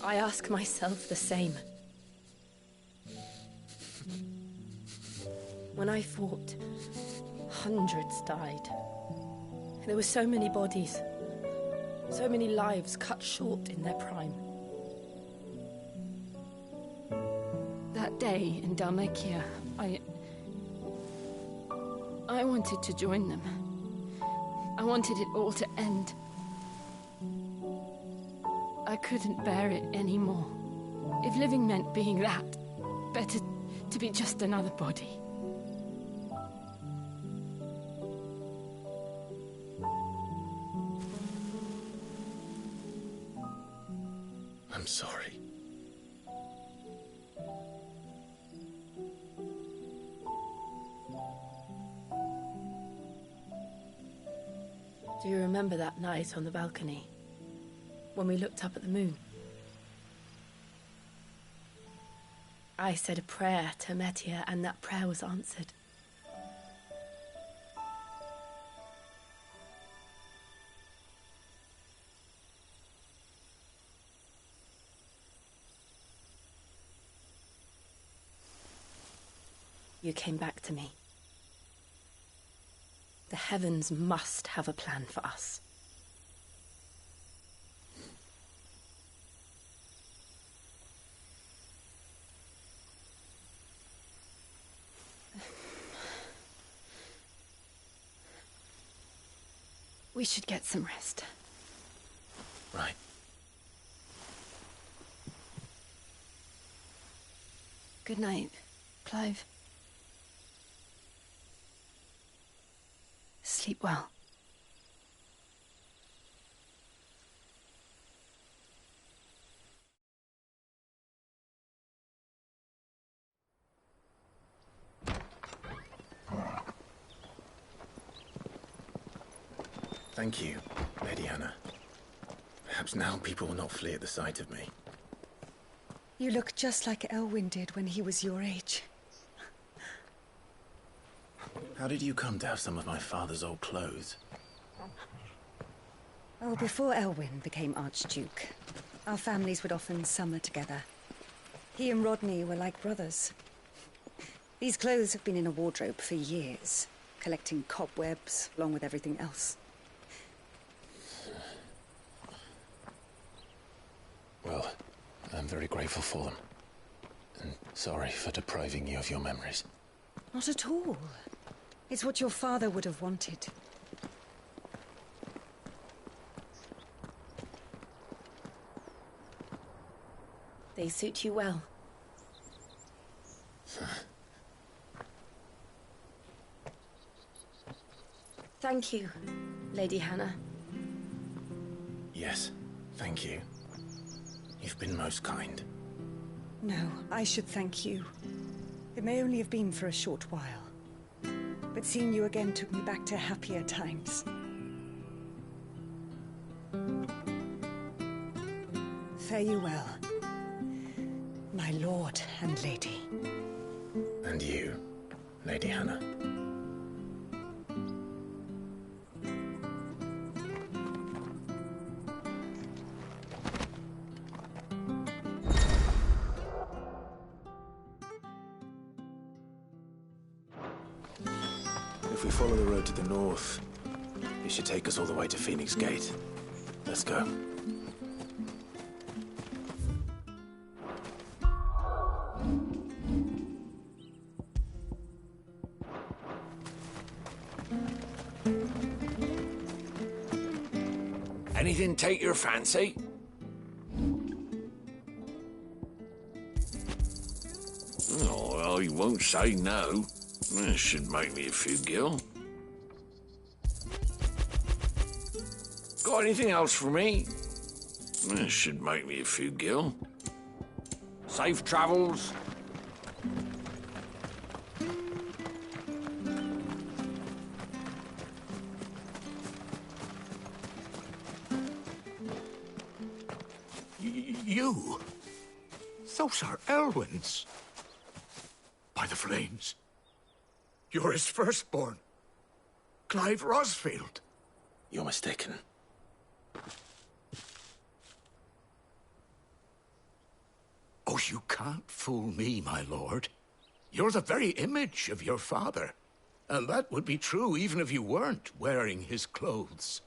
[SPEAKER 4] I ask myself the same. When I fought, hundreds died. There were so many bodies, so many lives cut short in their prime.
[SPEAKER 7] That day in Dalmekia, I wanted to join them. I wanted it all to end. I couldn't bear it anymore. If living meant being that, better to be just another body.
[SPEAKER 5] I'm sorry.
[SPEAKER 4] Do you remember that night on the balcony, when we looked up at the moon? I said a prayer to Metia, and that prayer was answered. You came back to me. The heavens must have a plan for us. We should get some rest.
[SPEAKER 5] Right.
[SPEAKER 7] Good night, Clive. Sleep well.
[SPEAKER 5] Thank you, Lady Hannah. Perhaps now people will not flee at the sight of me.
[SPEAKER 13] You look just like Elwyn did when he was your age.
[SPEAKER 5] How did you come to have some of my father's old clothes?
[SPEAKER 13] Oh, before Elwyn became Archduke, our families would often summer together. He and Rodney were like brothers. These clothes have been in a wardrobe for years, collecting cobwebs along with everything else.
[SPEAKER 5] Well, I'm very grateful for them. And sorry for depriving you of your memories.
[SPEAKER 13] Not at all. It's what your father would have wanted.
[SPEAKER 4] They suit you well. Thank you, Lady Hannah.
[SPEAKER 5] Yes, thank you. You've been most kind.
[SPEAKER 13] No, I should thank you. It may only have been for a short while. But seeing you again took me back to happier times. Fare you well, my lord and lady.
[SPEAKER 5] And you, Lady Hannah. If we follow the road to the north, it should take us all the way to Phoenix Gate. Let's go.
[SPEAKER 14] Anything take your fancy? Oh, well, you won't say no. This should make me a few gil. Got anything else for me? This should make me a few gil. Safe travels.
[SPEAKER 15] You? Those are Elwyn's. By the flames. You're his firstborn. Clive Rosfield.
[SPEAKER 5] You're mistaken.
[SPEAKER 15] Oh, you can't fool me, my lord. You're the very image of your father. And that would be true even if you weren't wearing his clothes.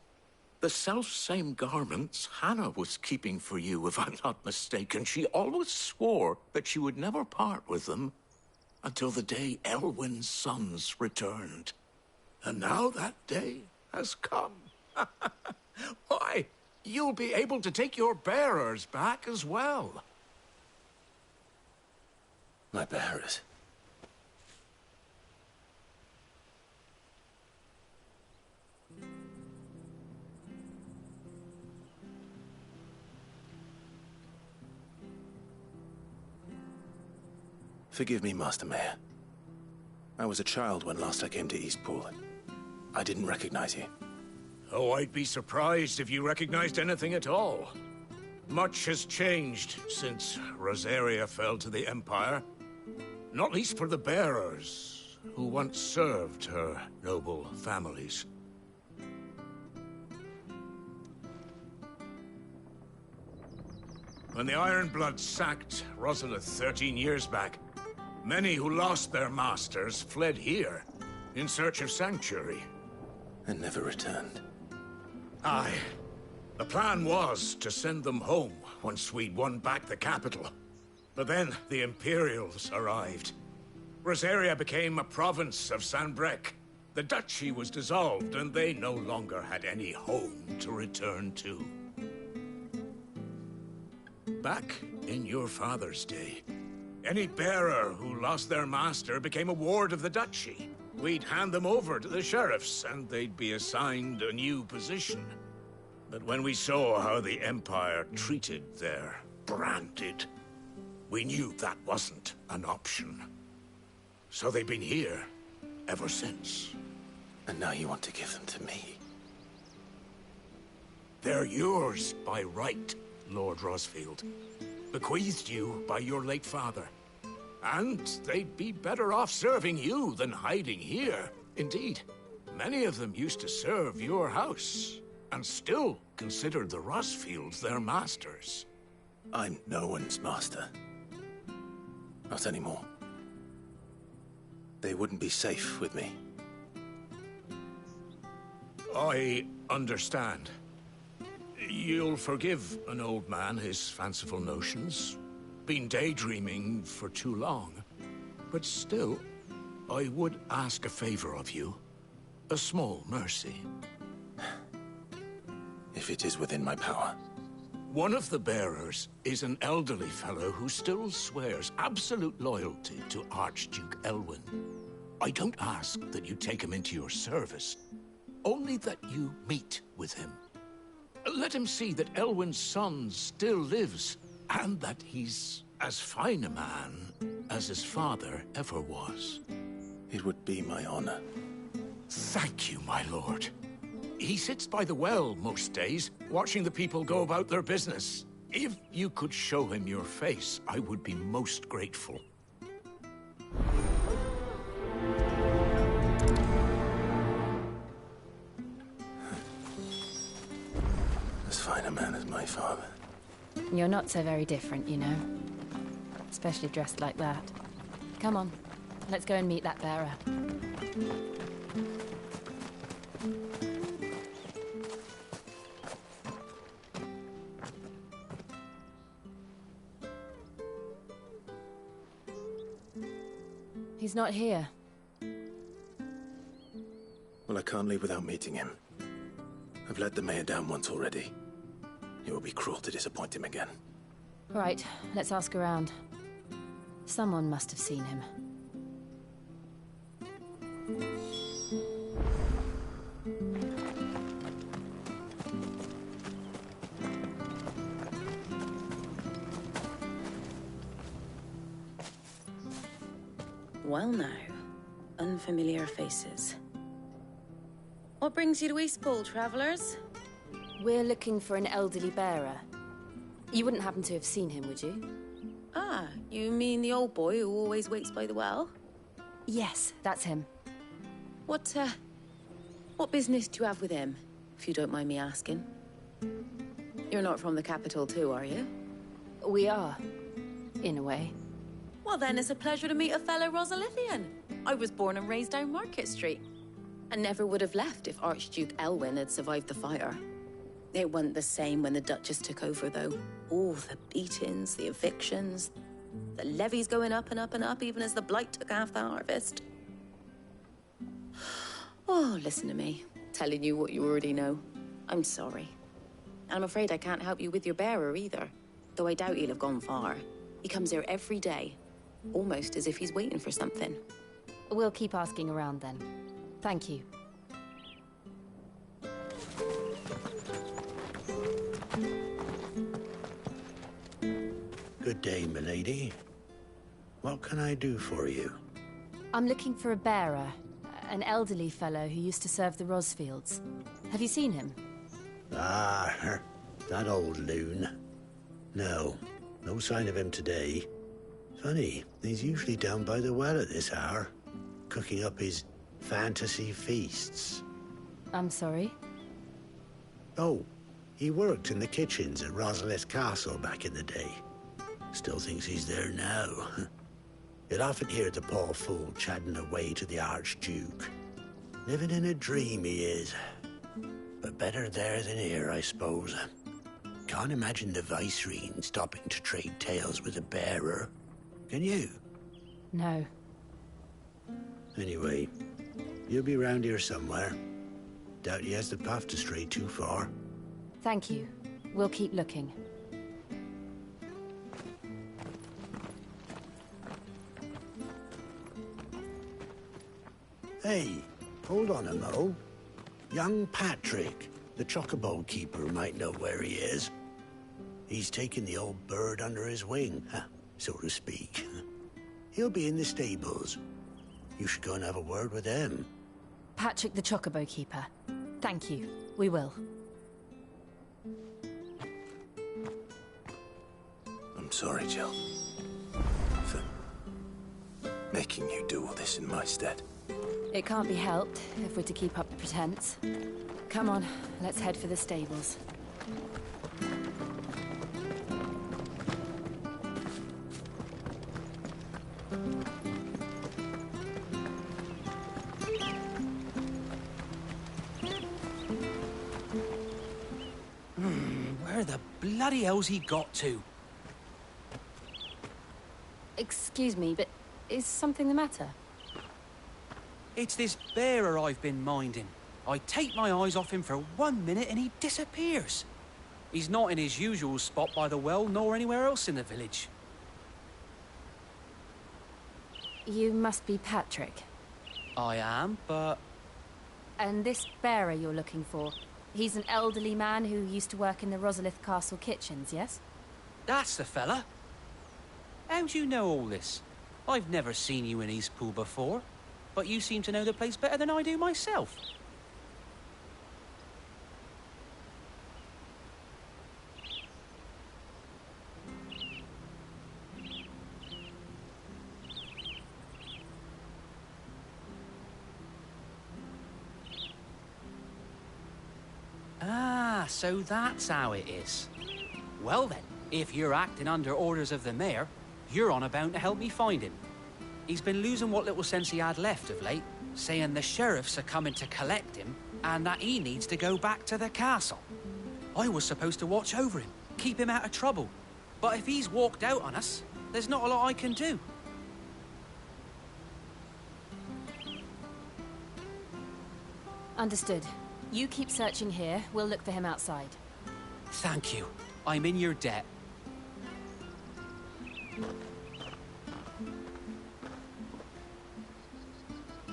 [SPEAKER 15] The self-same garments Hannah was keeping for you, if I'm not mistaken. She always swore that she would never part with them until the day Elwyn's sons returned. And now that day has come. Why, you'll be able to take your bearers back as well.
[SPEAKER 5] My bearers? Forgive me, Master Mayor. I was a child when last I came to Eastpool. I didn't recognize you.
[SPEAKER 15] Oh, I'd be surprised if you recognized anything at all. Much has changed since Rosaria fell to the Empire. Not least for the bearers, who once served her noble families. When the Ironbloods sacked Rosalith 13 years back, many who lost their masters fled here in search of sanctuary.
[SPEAKER 5] And never returned.
[SPEAKER 15] Aye. The plan was to send them home once we'd won back the capital. But then the Imperials arrived. Rosaria became a province of Sanbreque. The duchy was dissolved, and they no longer had any home to return to. Back in your father's day, any bearer who lost their master became a ward of the duchy. We'd hand them over to the sheriffs, and they'd be assigned a new position. But when we saw how the Empire treated their branded, we knew that wasn't an option. So they've been here ever since.
[SPEAKER 5] And now you want to give them to me?
[SPEAKER 15] They're yours by right, Lord Rosfield. Bequeathed you by your late father. And they'd be better off serving you than hiding here. Indeed, many of them used to serve your house, and still considered the Rosfields their masters.
[SPEAKER 5] I'm no one's master. Not anymore. They wouldn't be safe with me.
[SPEAKER 15] I understand. You'll forgive an old man his fanciful notions. Been daydreaming for too long. But still, I would ask a favor of you. A small mercy.
[SPEAKER 5] If it is within my power.
[SPEAKER 15] One of the bearers is an elderly fellow who still swears absolute loyalty to Archduke Elwyn. I don't ask that you take him into your service, only that you meet with him. Let him see that Elwyn's son still lives, and that he's as fine a man as his father ever was.
[SPEAKER 5] It would be my honor.
[SPEAKER 15] Thank you, my lord. He sits by the well most days, watching the people go about their business. If you could show him your face, I would be most grateful.
[SPEAKER 5] As fine a man as my father.
[SPEAKER 7] You're not so very different, you know. Especially dressed like that. Come on, let's go and meet that bearer. He's not here.
[SPEAKER 5] Well, I can't leave without meeting him. I've let the mayor down once already. It would be cruel to disappoint him again.
[SPEAKER 7] Right, let's ask around. Someone must have seen him.
[SPEAKER 2] Well now, unfamiliar faces. What brings you to Eastpool, travellers?
[SPEAKER 7] We're looking for an elderly bearer. You wouldn't happen to have seen him, would you?
[SPEAKER 2] Ah, you mean the old boy who always waits by the well?
[SPEAKER 7] Yes, that's him.
[SPEAKER 2] What business do you have with him, if you don't mind me asking? You're not from the capital too, are you?
[SPEAKER 7] We are, in a way.
[SPEAKER 2] Well then, it's a pleasure to meet a fellow Rosalithian. I was born and raised down Market Street. And never would have left if Archduke Elwyn had survived the fire. It wasn't the same when the Duchess took over, though. All the beatings, the evictions, the levies going up and up and up, even as the blight took half the harvest. Oh, listen to me, telling you what you already know. I'm sorry. And I'm afraid I can't help you with your bearer either, though I doubt he'll have gone far. He comes here every day, almost as if he's waiting for something.
[SPEAKER 7] We'll keep asking around then. Thank you.
[SPEAKER 16] Good day, milady. What can I do for you?
[SPEAKER 7] I'm looking for a bearer, an elderly fellow who used to serve the Rosfields. Have you seen him?
[SPEAKER 16] Ah, that old loon. No sign of him today. Funny, he's usually down by the well at this hour, cooking up his fantasy feasts.
[SPEAKER 7] I'm sorry?
[SPEAKER 16] Oh, he worked in the kitchens at Rosalith Castle back in the day. Still thinks he's there now. You'll often hear the poor fool chatting away to the Archduke. Living in a dream he is. But better there than here, I suppose. Can't imagine the Viceroy stopping to trade tales with a bearer. Can you?
[SPEAKER 7] No.
[SPEAKER 16] Anyway, you'll be round here somewhere. Doubt he has the path to stray too far.
[SPEAKER 7] Thank you. We'll keep looking.
[SPEAKER 16] Hey, hold on a mo. Young Patrick, the chocobo keeper, might know where he is. He's taken the old bird under his wing, so to speak. He'll be in the stables. You should go and have a word with him.
[SPEAKER 7] Patrick the chocobo keeper. Thank you. We will.
[SPEAKER 5] I'm sorry, Jill. For making you do all this in my stead.
[SPEAKER 7] It can't be helped if we're to keep up the pretense. Come on, let's head for the stables.
[SPEAKER 17] Where the bloody hell's he got to?
[SPEAKER 7] Excuse me, but is something the matter?
[SPEAKER 17] It's this bearer I've been minding. I take my eyes off him for 1 minute and he disappears. He's not in his usual spot by the well, nor anywhere else in the village.
[SPEAKER 7] You must be Patrick.
[SPEAKER 17] I am, but...
[SPEAKER 7] And this bearer you're looking for, he's an elderly man who used to work in the Rosalith Castle kitchens, yes?
[SPEAKER 17] That's the fella. How do you know all this? I've never seen you in Eastpool before, but you seem to know the place better than I do myself. Ah, so that's how it is. Well then, if you're acting under orders of the mayor, you're on about to help me find him. He's been losing what little sense he had left of late, saying the sheriffs are coming to collect him and that he needs to go back to the castle. I was supposed to watch over him, keep him out of trouble. But if he's walked out on us, there's not a lot I can do.
[SPEAKER 7] Understood. You keep searching here, we'll look for him outside.
[SPEAKER 17] Thank you. I'm in your debt.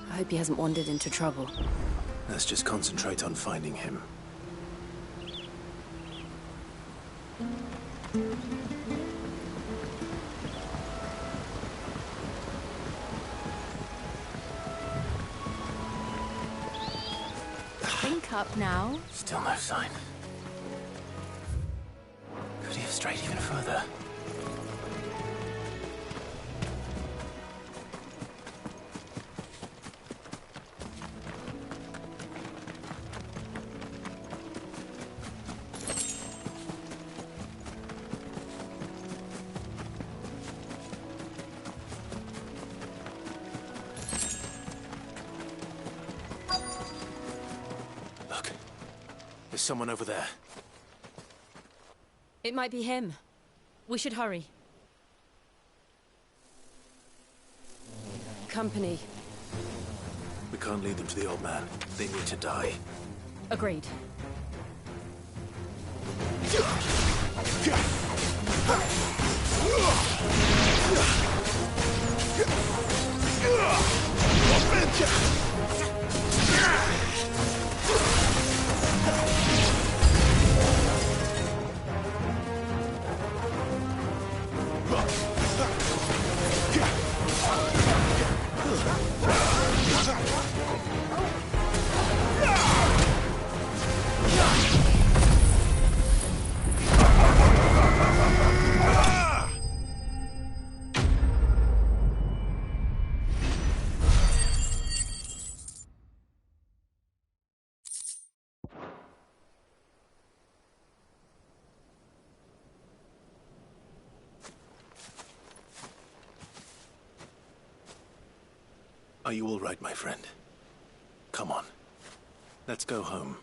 [SPEAKER 7] I hope he hasn't wandered into trouble.
[SPEAKER 5] Let's just concentrate on finding him.
[SPEAKER 7] Think up now.
[SPEAKER 5] Still no sign. Could he have strayed even further? Look, there's someone over there.
[SPEAKER 7] It might be him. We should hurry. Company.
[SPEAKER 5] We can't lead them to the old man. They need to die.
[SPEAKER 7] Agreed.
[SPEAKER 5] Are you all right, my friend? Come on. Let's go home.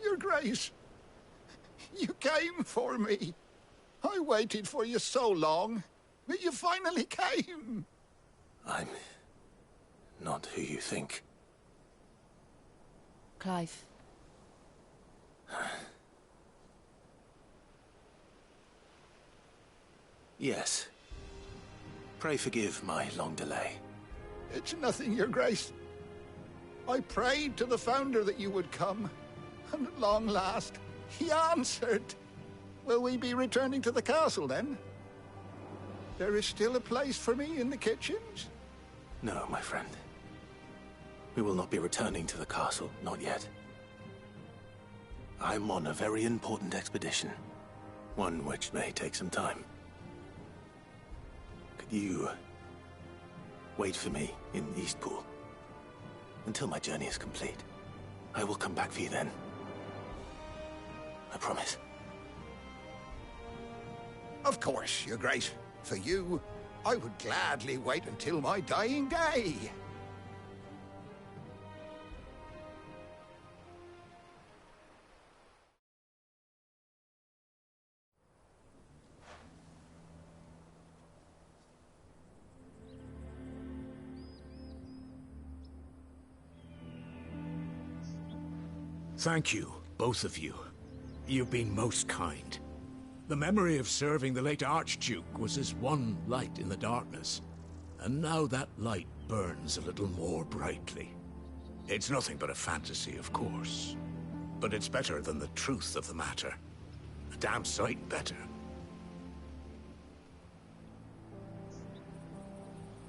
[SPEAKER 15] Your Grace, you came for me. I waited for you so long, but you finally came.
[SPEAKER 5] I'm not who you think.
[SPEAKER 7] Clive.
[SPEAKER 5] Yes. Pray forgive my long delay.
[SPEAKER 15] It's nothing, Your Grace. I prayed to the Founder that you would come, and at long last, he answered. Will we be returning to the castle, then? There is still a place for me in the kitchens?
[SPEAKER 5] No, my friend. We will not be returning to the castle, not yet. I'm on a very important expedition. One which may take some time. Could you wait for me in Eastpool until my journey is complete? I will come back for you then. I promise.
[SPEAKER 15] Of course, Your Grace. For you, I would gladly wait until my dying day.
[SPEAKER 14] Thank you, both of you. You've been most kind. The memory of serving the late Archduke was as one light in the darkness, and now that light burns a little more brightly. It's nothing but a fantasy, of course, but it's better than the truth of the matter. A damn sight better.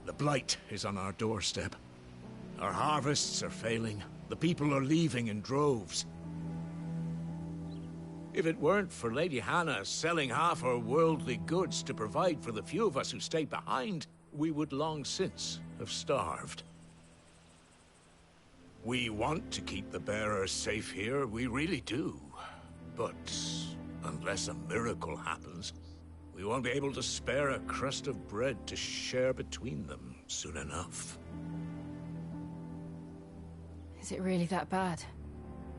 [SPEAKER 14] The blight is on our doorstep. Our harvests are failing. The people are leaving in droves. If it weren't for Lady Hannah selling half her worldly goods to provide for the few of us who stay behind, we would long since have starved. We want to keep the bearers safe here, we really do. But unless a miracle happens, we won't be able to spare a crust of bread to share between them soon enough.
[SPEAKER 7] Is it really that bad?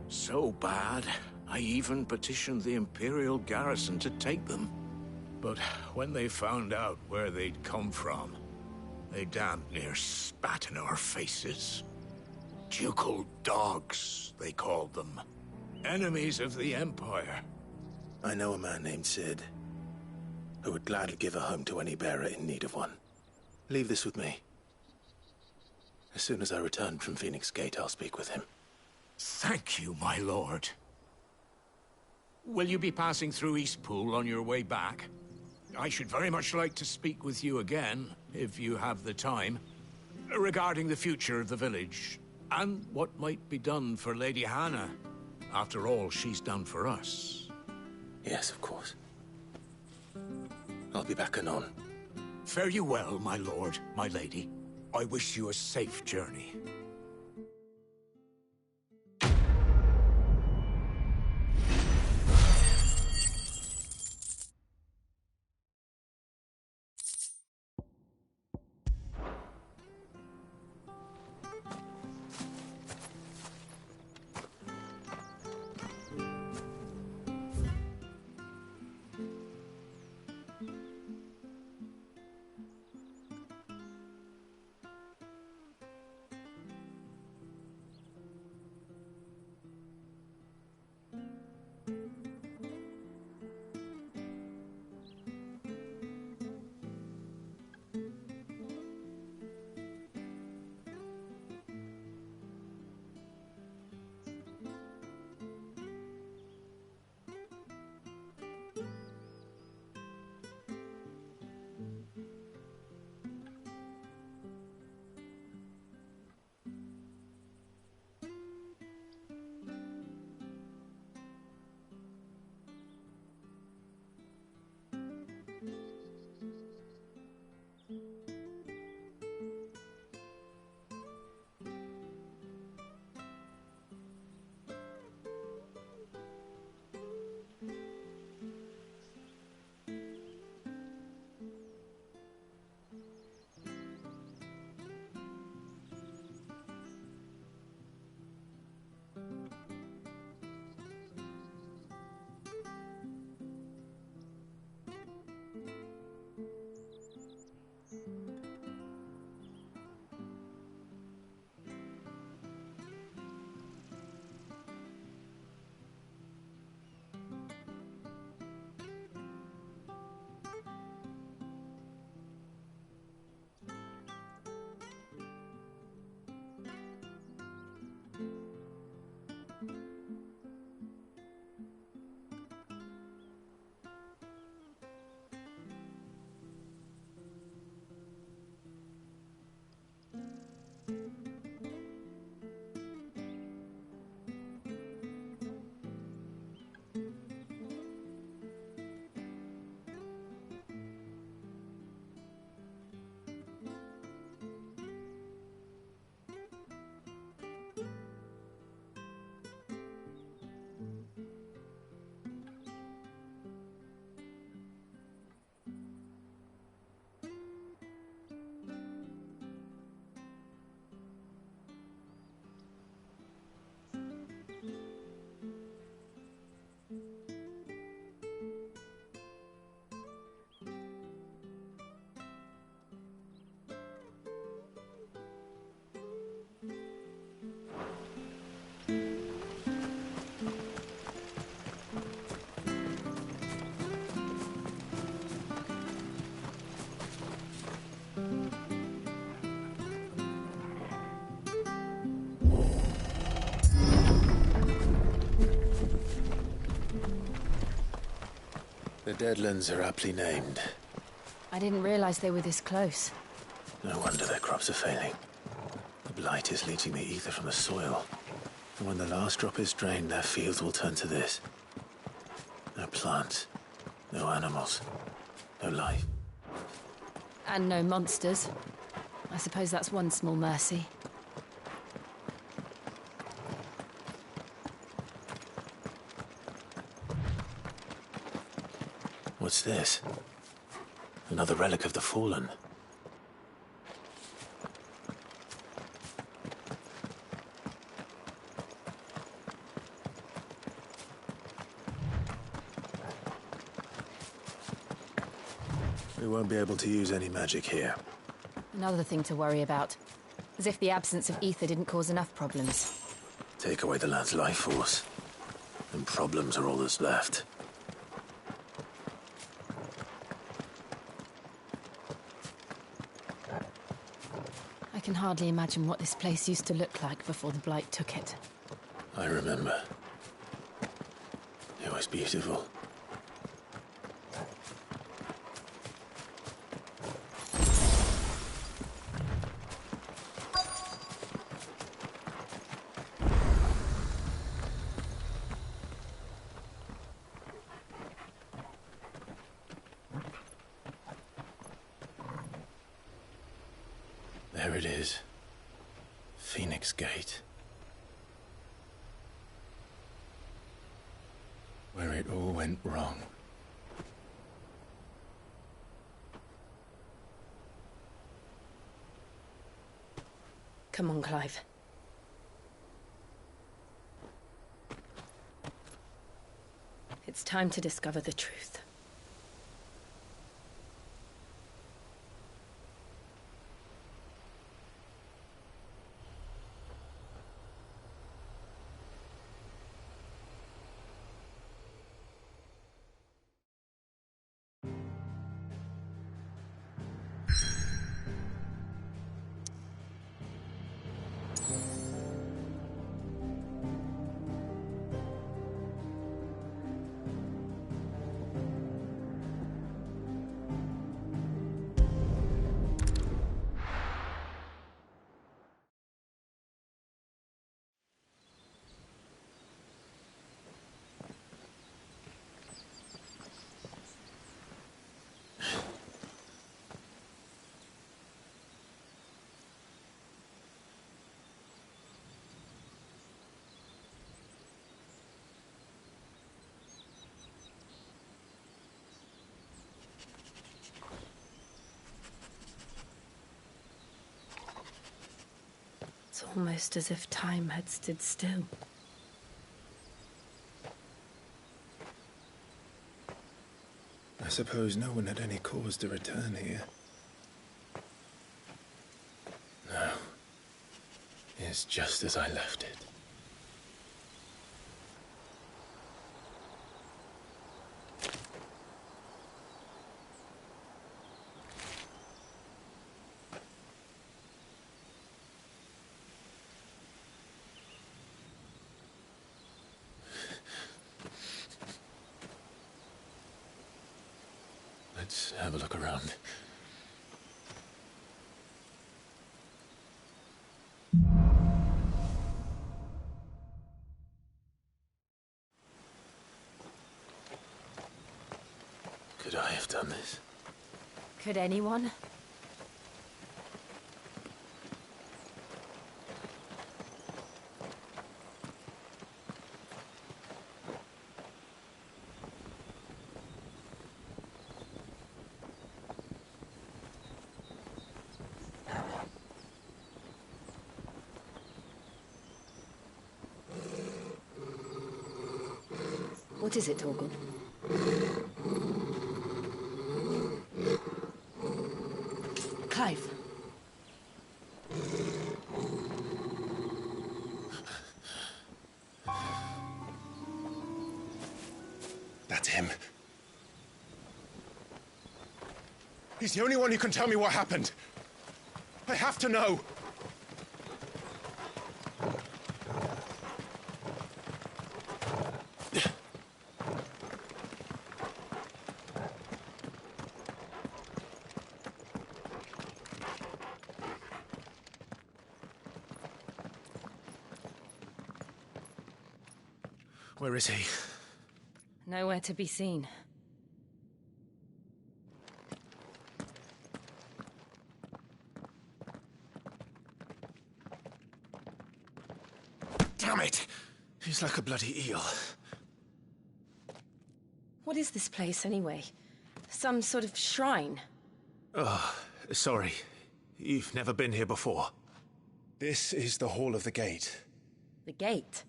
[SPEAKER 14] So bad, I even petitioned the Imperial garrison to take them. But when they found out where they'd come from, they damn near spat in our faces. Ducal dogs, they called them. Enemies of the Empire.
[SPEAKER 5] I know a man named Sid, who would gladly give a home to any bearer in need of one. Leave this with me. As soon as I return from Phoenix Gate, I'll speak with him.
[SPEAKER 14] Thank you, my lord. Will you be passing through Eastpool on your way back? I should very much like to speak with you again, if you have the time, regarding the future of the village, and what might be done for Lady Hannah. After all she's done for us.
[SPEAKER 5] Yes, of course. I'll be back anon.
[SPEAKER 14] Fare you well, my lord, my lady. I wish you a safe journey.
[SPEAKER 5] The Deadlands are aptly named.
[SPEAKER 7] I didn't realize they were this close.
[SPEAKER 5] No wonder their crops are failing. The blight is leaching the ether from the soil. And when the last drop is drained, their fields will turn to this. No plants, no animals, no life.
[SPEAKER 7] And no monsters. I suppose that's one small mercy.
[SPEAKER 5] What's this? Another relic of the Fallen. We won't be able to use any magic here.
[SPEAKER 7] Another thing to worry about. As if the absence of ether didn't cause enough problems.
[SPEAKER 5] Take away the lad's life force, and problems are all that's left.
[SPEAKER 7] can hardly imagine what this place used to look like before the Blight took it.
[SPEAKER 5] I remember. It was beautiful. There it is. Phoenix Gate. Where it all went wrong.
[SPEAKER 4] Come on, Clive. It's time to discover the truth. It's almost as if time had stood still.
[SPEAKER 5] I suppose no one had any cause to return here. No. It's just as I left it. Let's have a look around. Could I have done this?
[SPEAKER 7] Could anyone?
[SPEAKER 4] What is it, Torgal? Clive.
[SPEAKER 5] That's him. He's the only one who can tell me what happened. I have to know. Where is he?
[SPEAKER 7] Nowhere to be seen.
[SPEAKER 5] Damn it! He's like a bloody eel.
[SPEAKER 4] What is this place, anyway? Some sort of shrine?
[SPEAKER 5] Oh, sorry. You've never been here before. This is the Hall of the Gate.
[SPEAKER 4] The gate?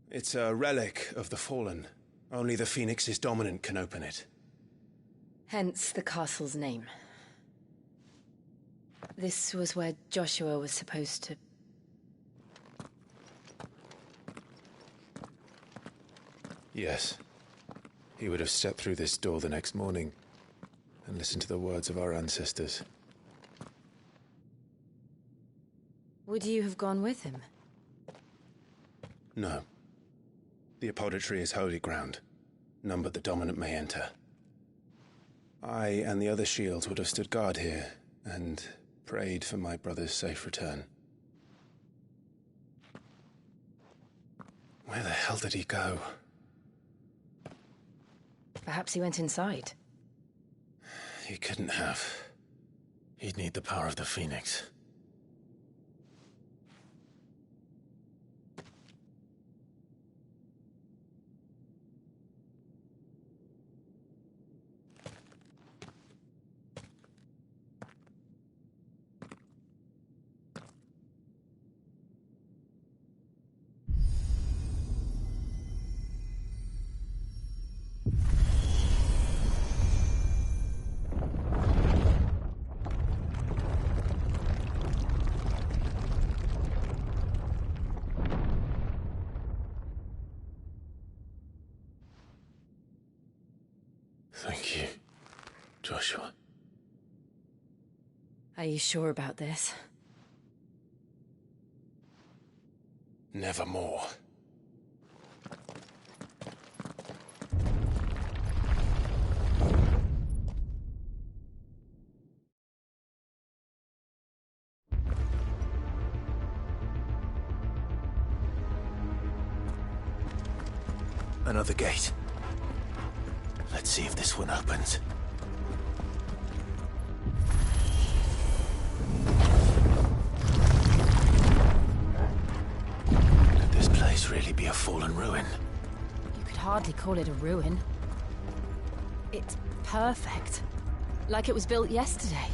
[SPEAKER 5] It's a relic of the Fallen. Only the Phoenix's dominant can open it.
[SPEAKER 4] Hence the castle's name. This was where Joshua was supposed to...
[SPEAKER 5] Yes. He would have stepped through this door the next morning and listened to the words of our ancestors.
[SPEAKER 7] Would you have gone with him?
[SPEAKER 5] No. The apodytry is holy ground. None but the dominant may enter. I and the other shields would have stood guard here, and prayed for my brother's safe return. Where the hell did he go?
[SPEAKER 7] Perhaps he went inside.
[SPEAKER 5] He couldn't have. He'd need the power of the Phoenix. Thank you, Joshua.
[SPEAKER 7] Are you sure about this?
[SPEAKER 5] Nevermore. Another gate. Let's see if this one opens. Could this place really be a fallen ruin?
[SPEAKER 7] You could hardly call it a ruin. It's perfect. Like it was built yesterday.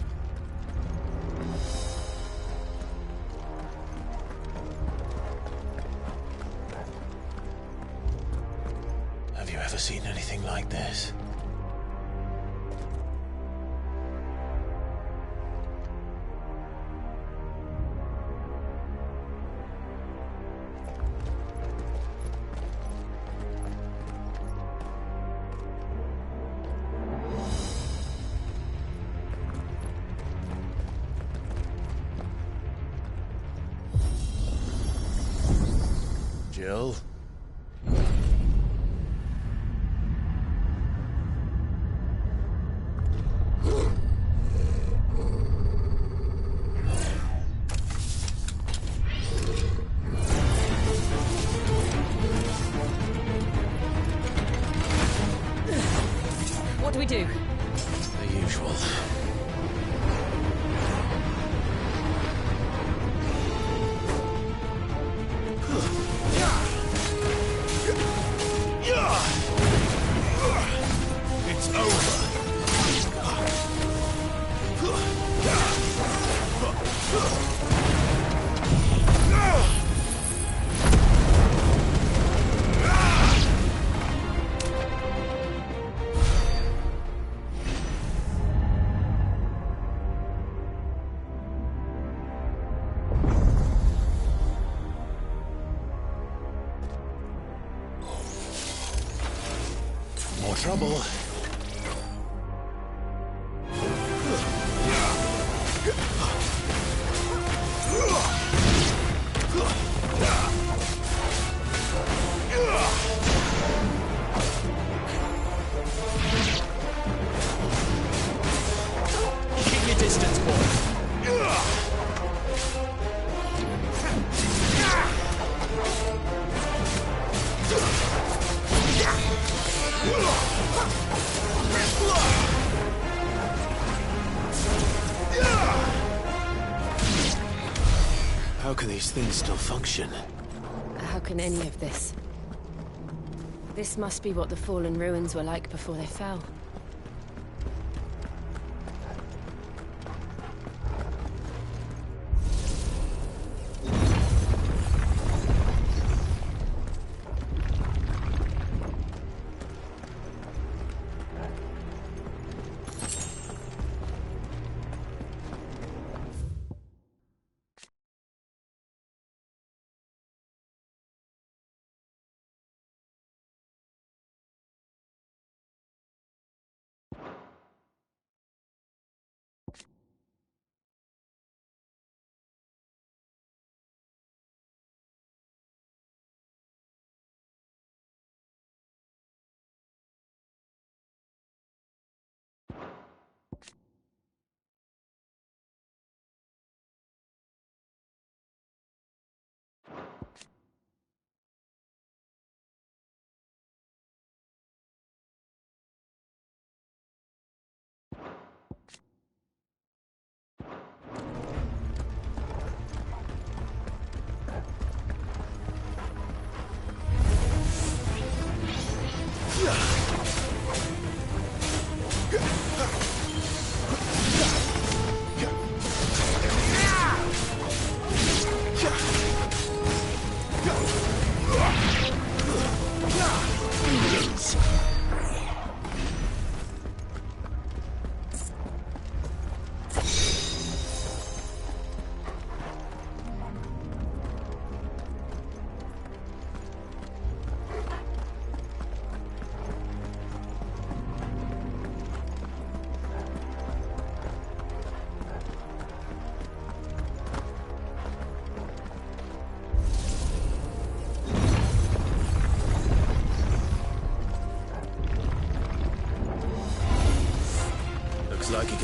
[SPEAKER 5] Have you ever seen anything like this? Jill?
[SPEAKER 7] What do we do?
[SPEAKER 5] The usual. It's over. More trouble. Keep your distance, boy. How can these things still function?
[SPEAKER 7] How can any of this? This must be what the fallen ruins were like before they fell.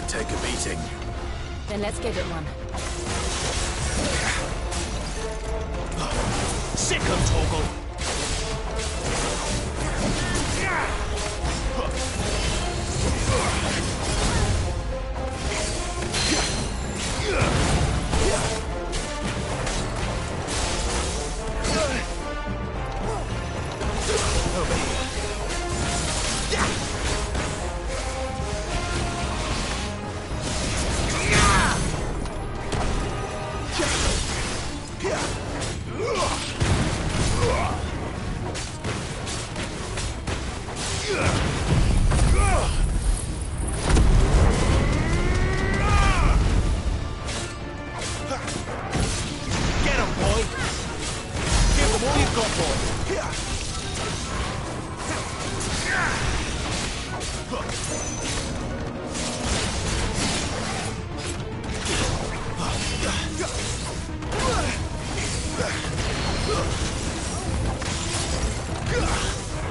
[SPEAKER 5] take a beating.
[SPEAKER 7] Then let's give it one.
[SPEAKER 3] Sick 'em, Torgal!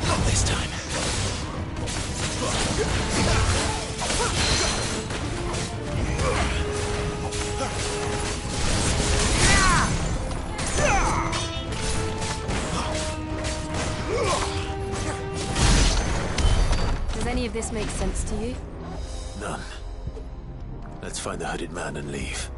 [SPEAKER 5] Not this time.
[SPEAKER 7] Does any of this make sense to you?
[SPEAKER 5] None. Let's find the hooded man and leave.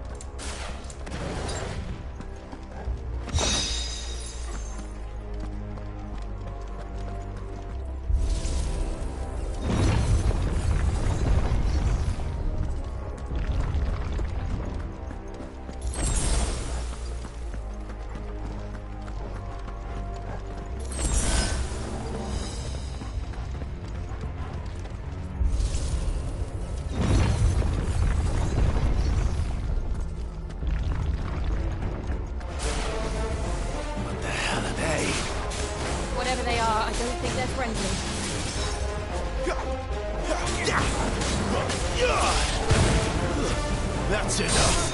[SPEAKER 7] Whatever they are, I don't think they're friendly.
[SPEAKER 5] That's enough.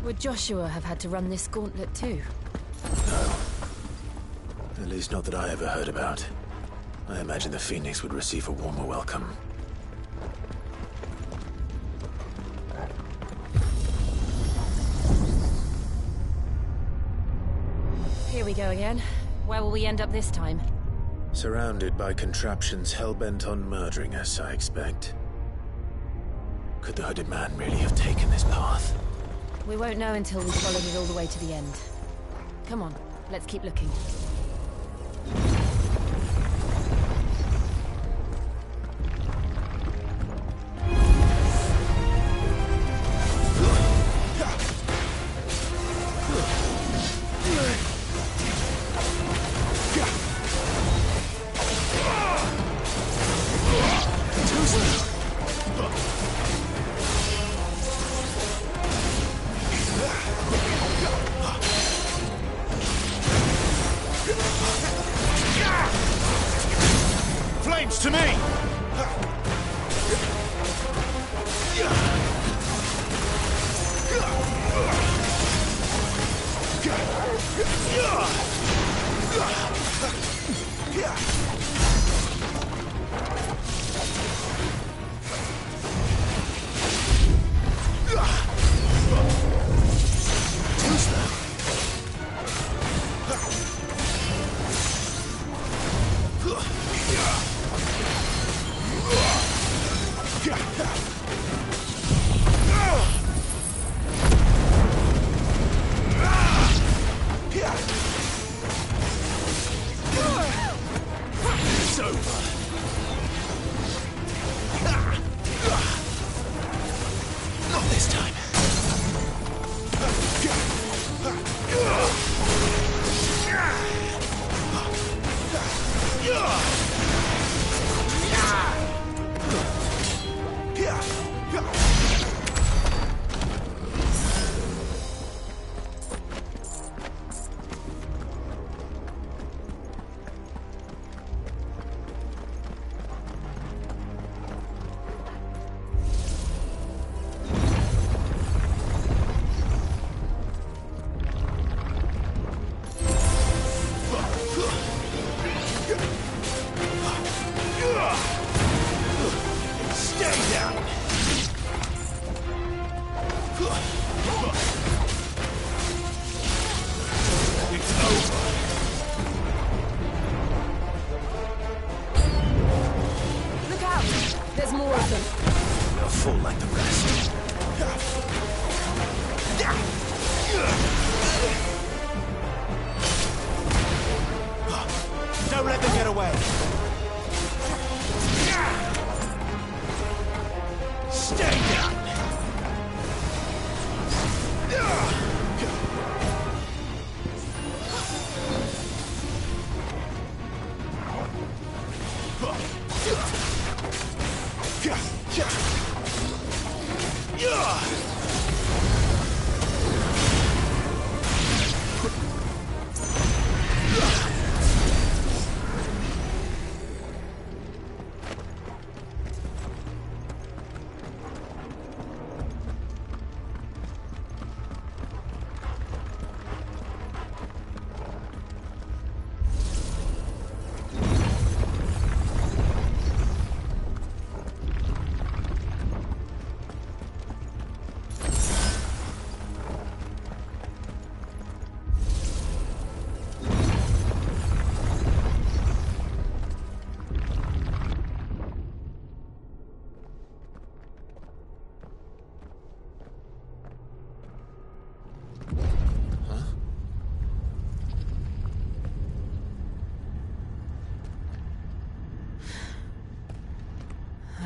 [SPEAKER 7] Would Joshua have had to run this gauntlet too?
[SPEAKER 5] No. At least not that I ever heard about. I imagine the Phoenix would receive a warmer welcome.
[SPEAKER 7] Here we go again. Where will we end up this time?
[SPEAKER 5] Surrounded by contraptions hell-bent on murdering us, I expect. Could the hooded man really have taken this path?
[SPEAKER 7] We won't know until we've followed it all the way to the end. Come on, let's keep looking.
[SPEAKER 5] Flames to me!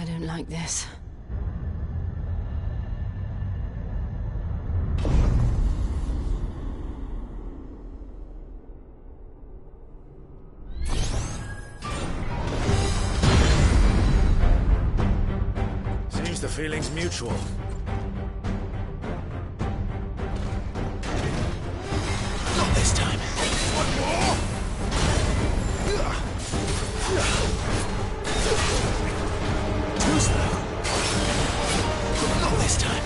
[SPEAKER 7] I don't like this.
[SPEAKER 18] Seems the feeling's mutual.
[SPEAKER 5] Not this time.
[SPEAKER 18] One more!
[SPEAKER 5] Too slow. Not this time.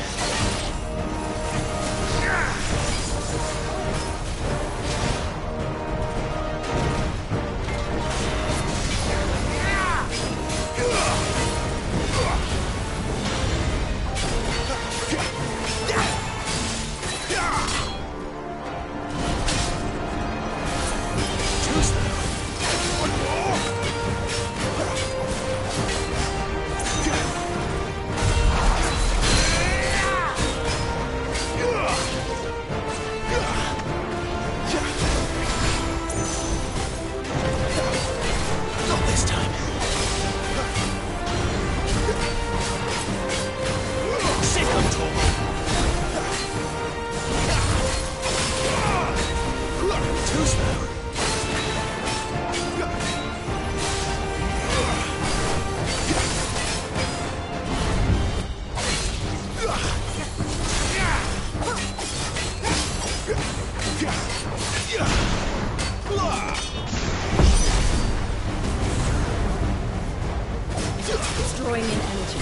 [SPEAKER 7] It's drawing in energy.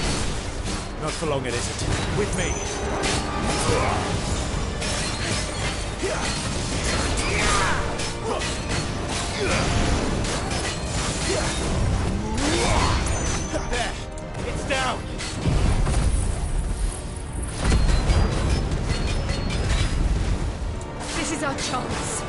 [SPEAKER 18] Not for long, it isn't. With me. There. It's down.
[SPEAKER 7] This is our chance.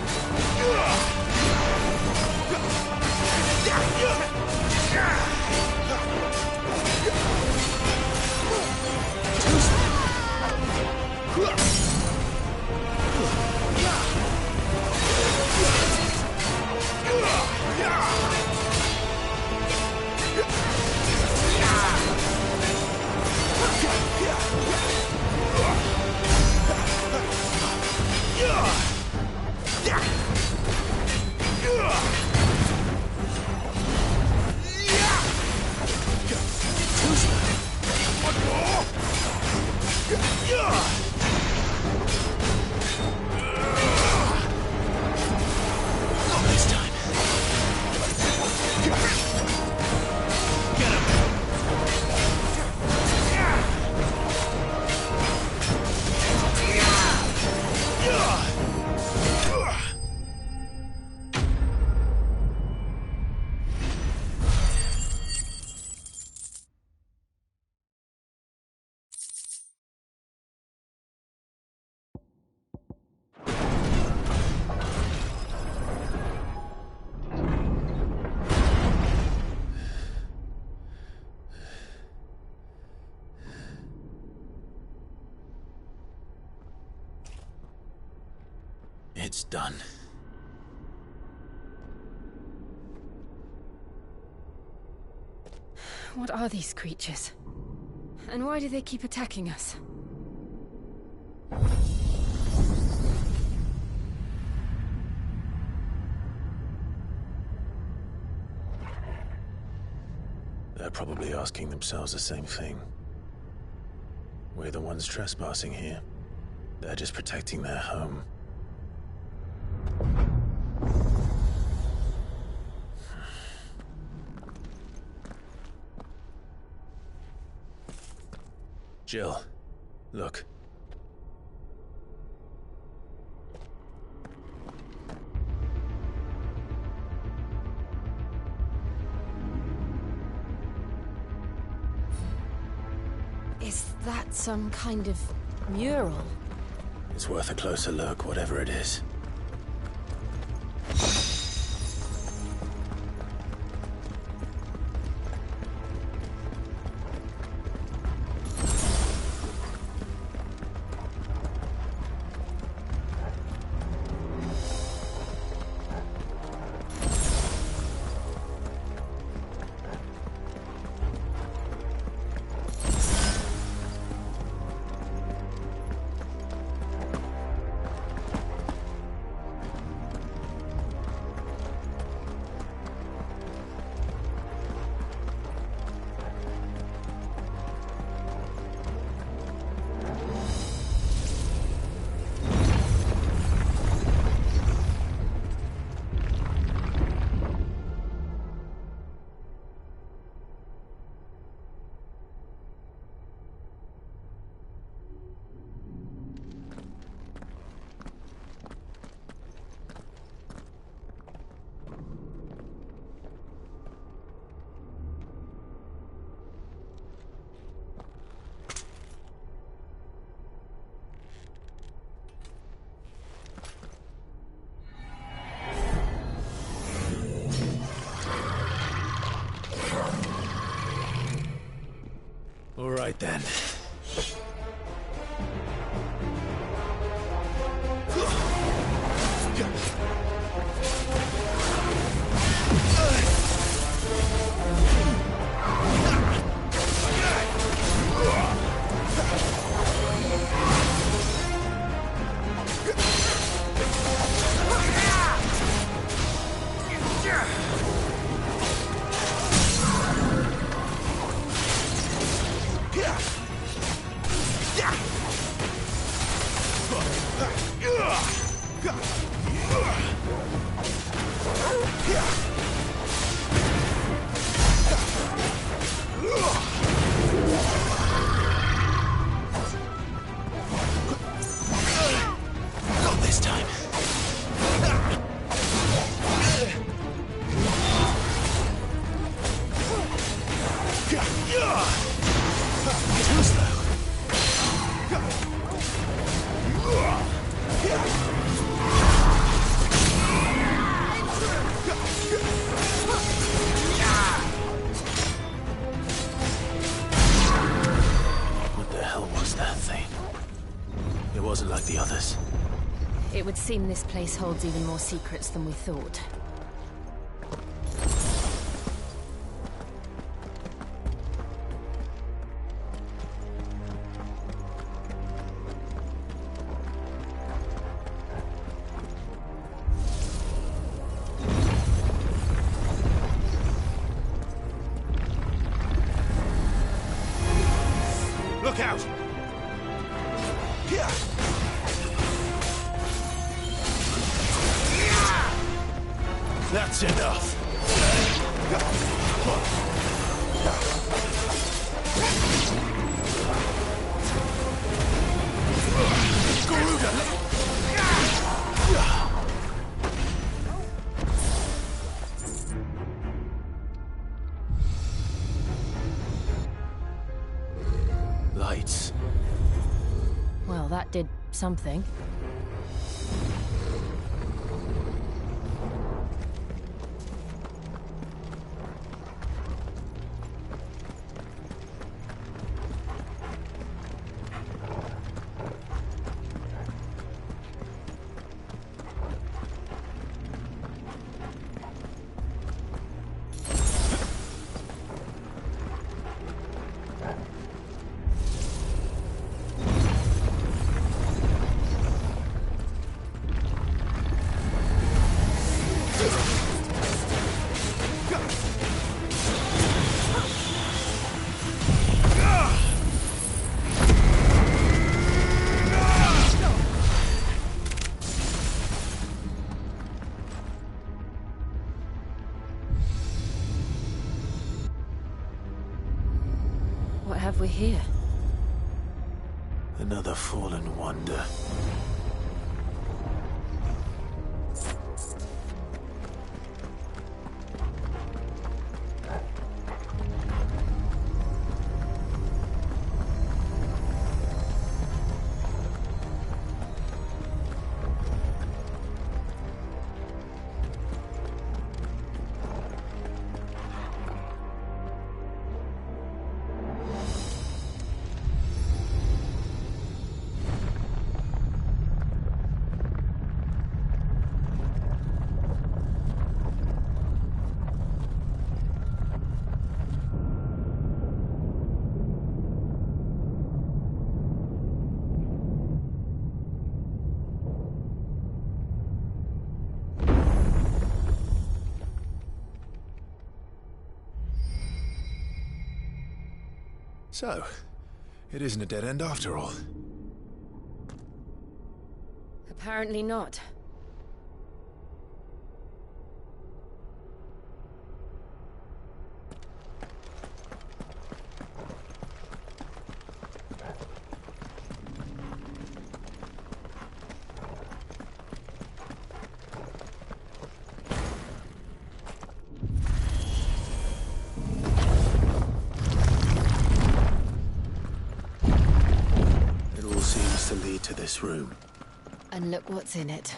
[SPEAKER 5] It's done.
[SPEAKER 7] What are these creatures? And why do they keep attacking us?
[SPEAKER 5] They're probably asking themselves the same thing. We're the ones trespassing here. They're just protecting their home. Jill, look.
[SPEAKER 7] Is that some kind of mural?
[SPEAKER 5] It's worth a closer look, whatever it is. All right, then. Not this time. Too slow. What the hell was that thing? It wasn't like the others.
[SPEAKER 7] It would seem this place holds even more secrets than we thought.
[SPEAKER 18] Look out! That's enough.
[SPEAKER 5] Lights.
[SPEAKER 7] Well, that did something.
[SPEAKER 4] we're here.
[SPEAKER 5] Another fallen wonder.
[SPEAKER 18] So, it isn't a dead end after all.
[SPEAKER 4] Apparently not.
[SPEAKER 5] To this room.
[SPEAKER 4] And look what's in it.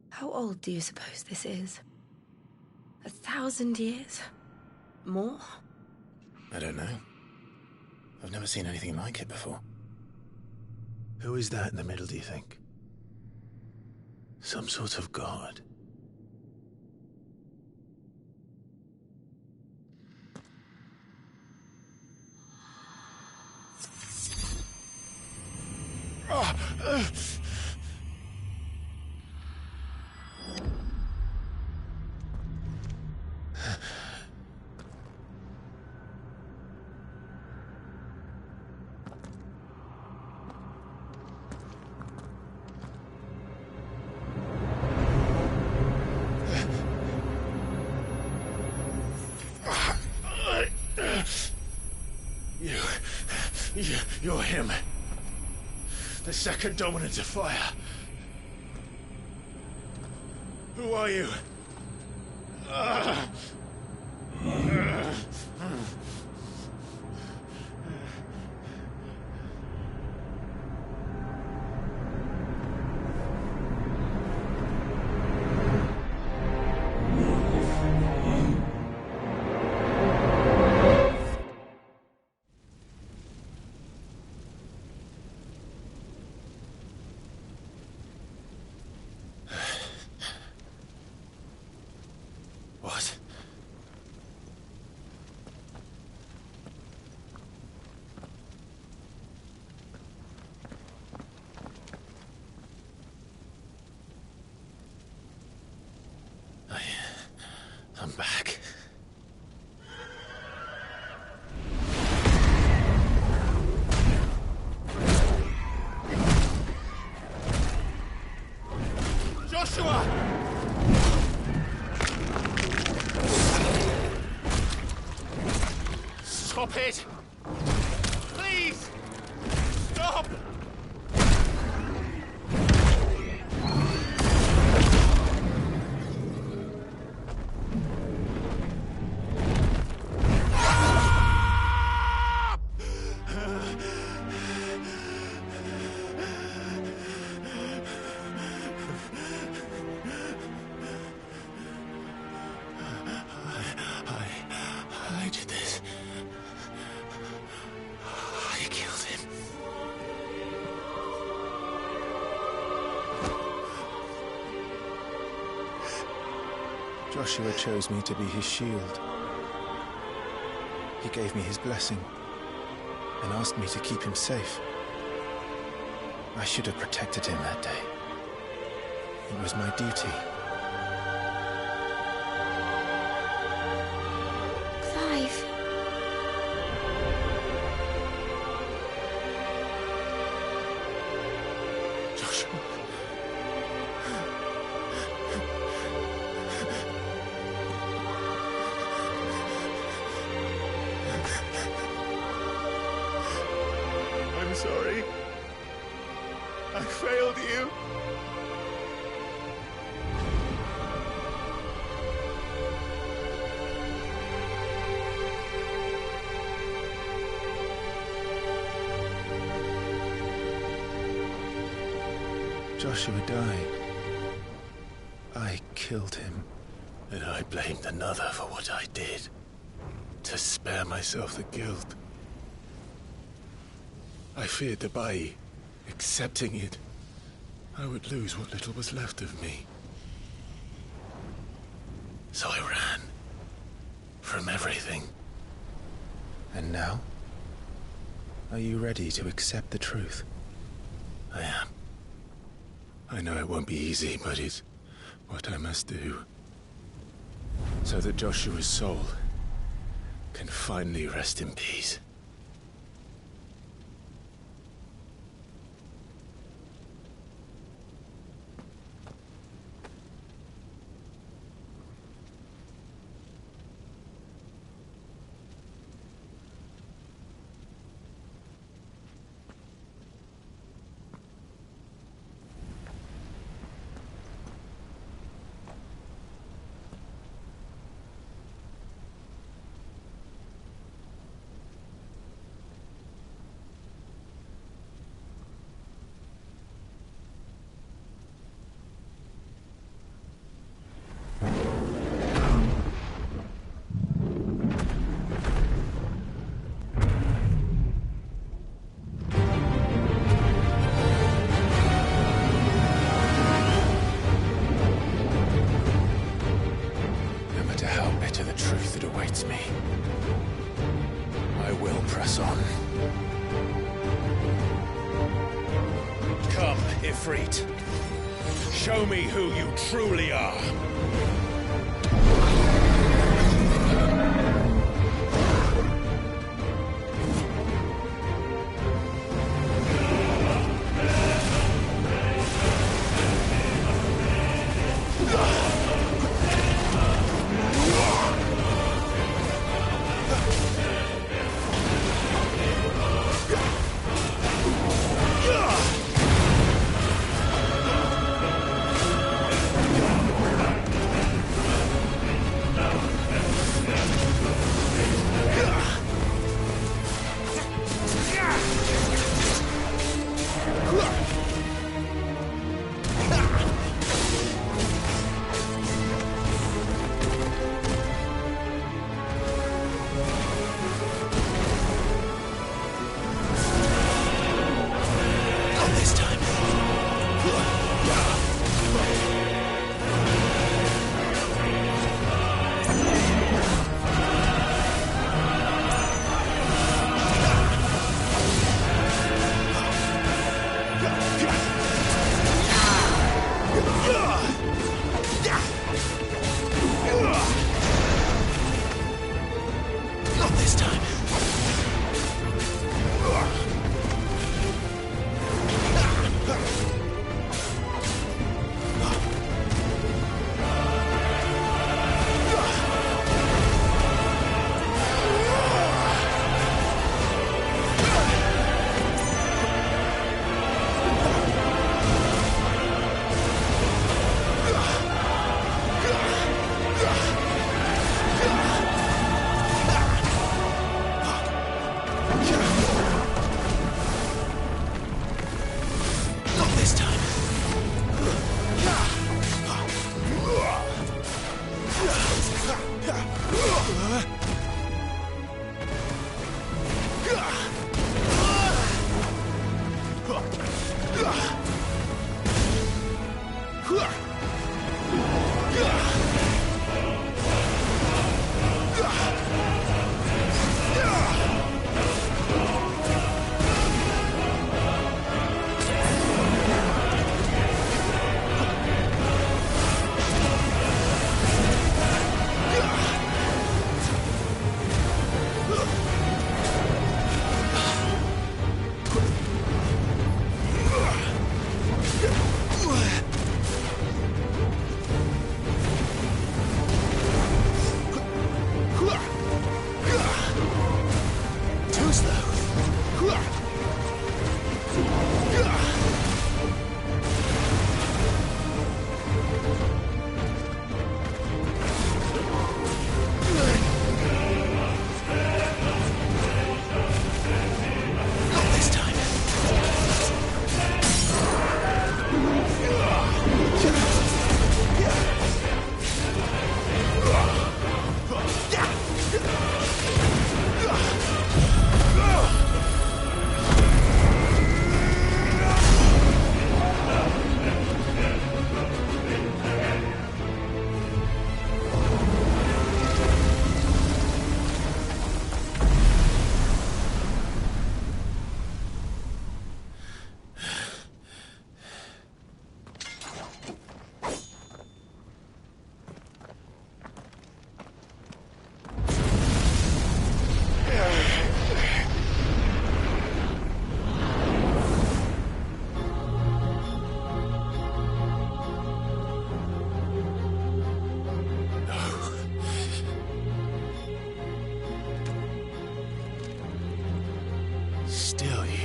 [SPEAKER 4] How old do you suppose this is? 1,000 years? More?
[SPEAKER 5] I don't know. I've never seen anything like it before. Who is that in the middle, do you think? Some sort of god?
[SPEAKER 18] You're him. The second dominant of fire. Who are you? What?
[SPEAKER 5] I'm back.
[SPEAKER 18] Joshua! Stop it! Please! Stop!
[SPEAKER 5] I did this. I killed him.
[SPEAKER 18] Joshua chose me to be his shield. He gave me his blessing and asked me to keep him safe. I should have protected him that day. It was my duty.
[SPEAKER 9] Clive.
[SPEAKER 18] Joshua.
[SPEAKER 5] I'm sorry. I failed you.
[SPEAKER 18] Joshua died. I killed him.
[SPEAKER 5] And I blamed another for what I did. To spare myself the guilt. I feared that by accepting it, I would lose what little was left of me. So I ran. From everything.
[SPEAKER 18] And now? Are you ready to accept the truth?
[SPEAKER 5] I am. I know it won't be easy, but it's what I must do. So that Joshua's soul can finally rest in peace. Me. I will press on. Come, Ifrit. Show me who you truly are.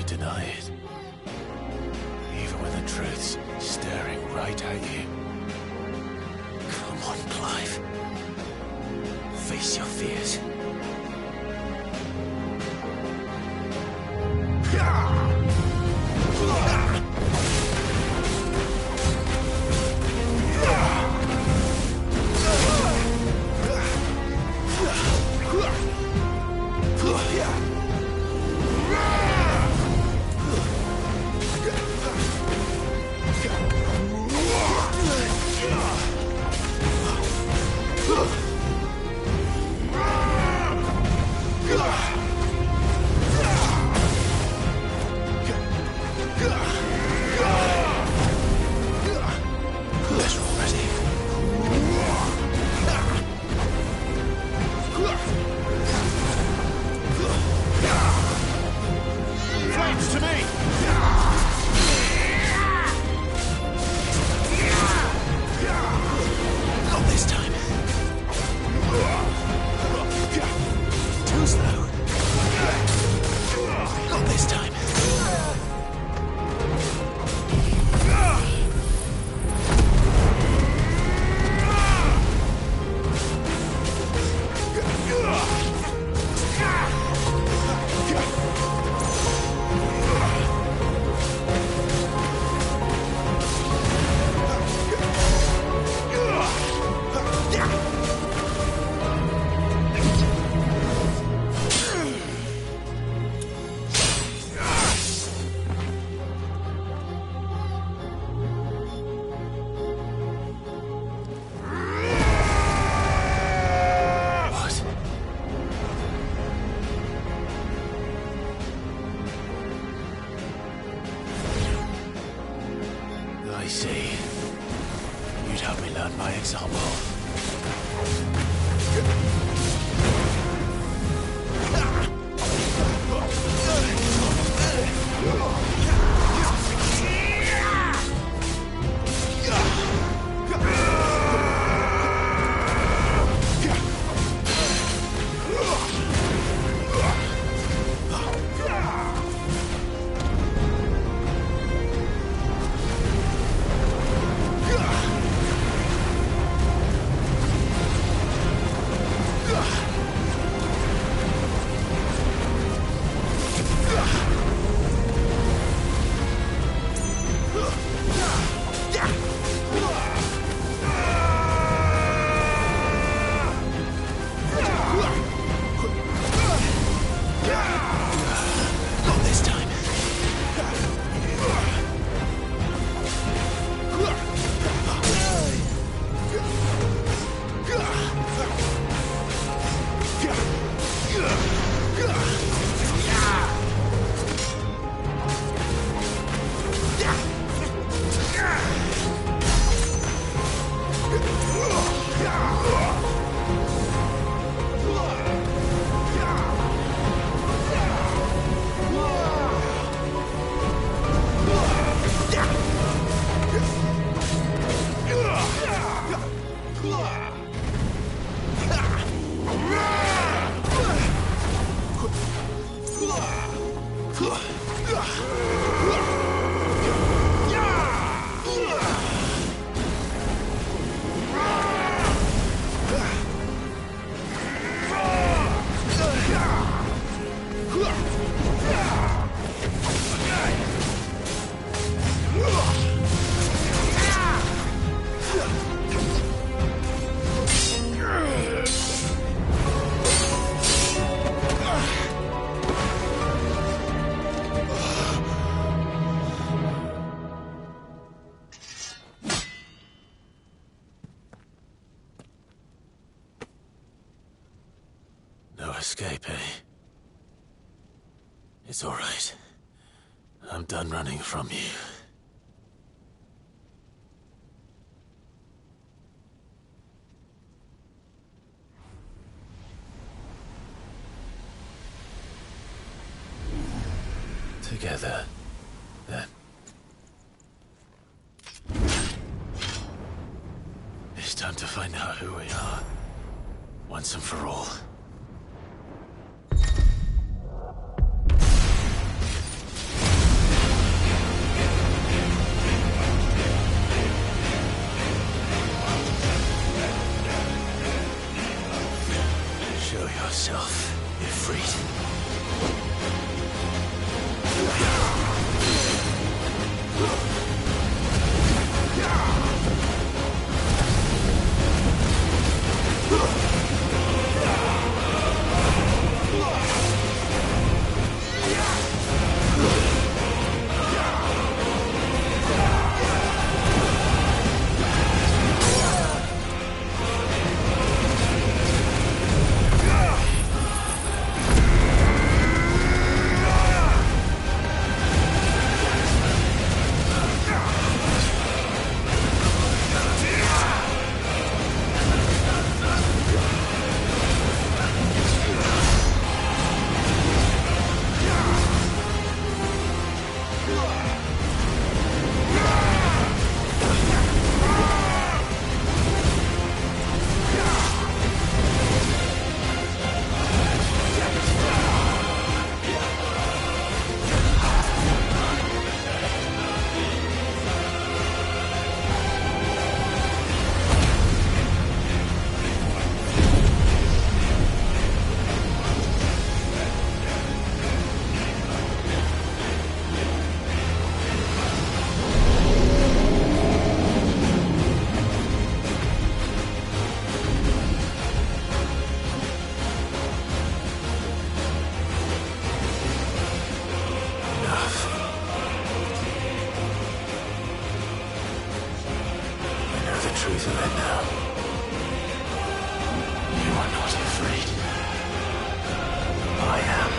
[SPEAKER 5] deny it. Even when the truth's staring right at you. Come on, Clive. Face your fears. I see. You'd help me learn by example. No escape, eh? It's all right. I'm done running from you. Together, then. It's time to find out who we are, once and for all. truth of it now. You are not afraid. I am.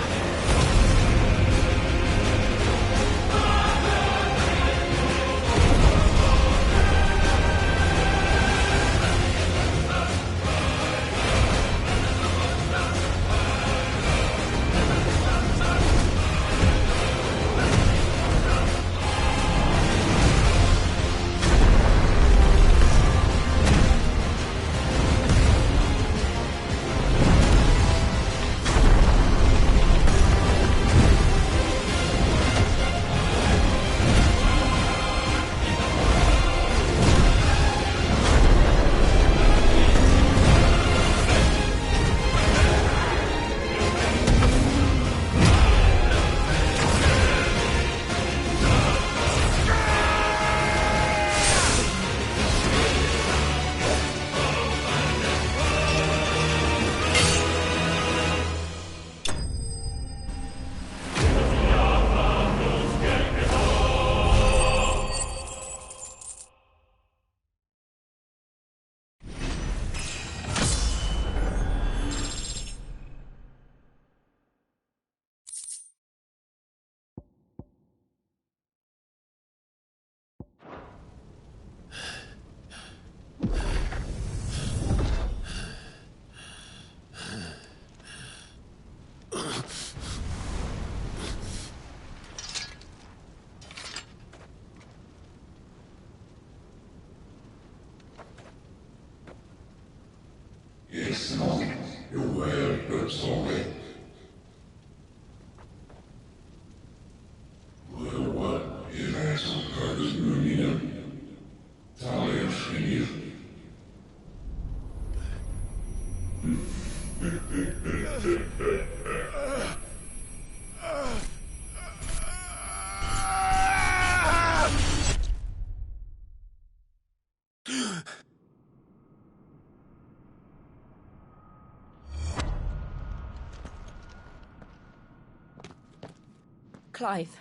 [SPEAKER 4] Clive,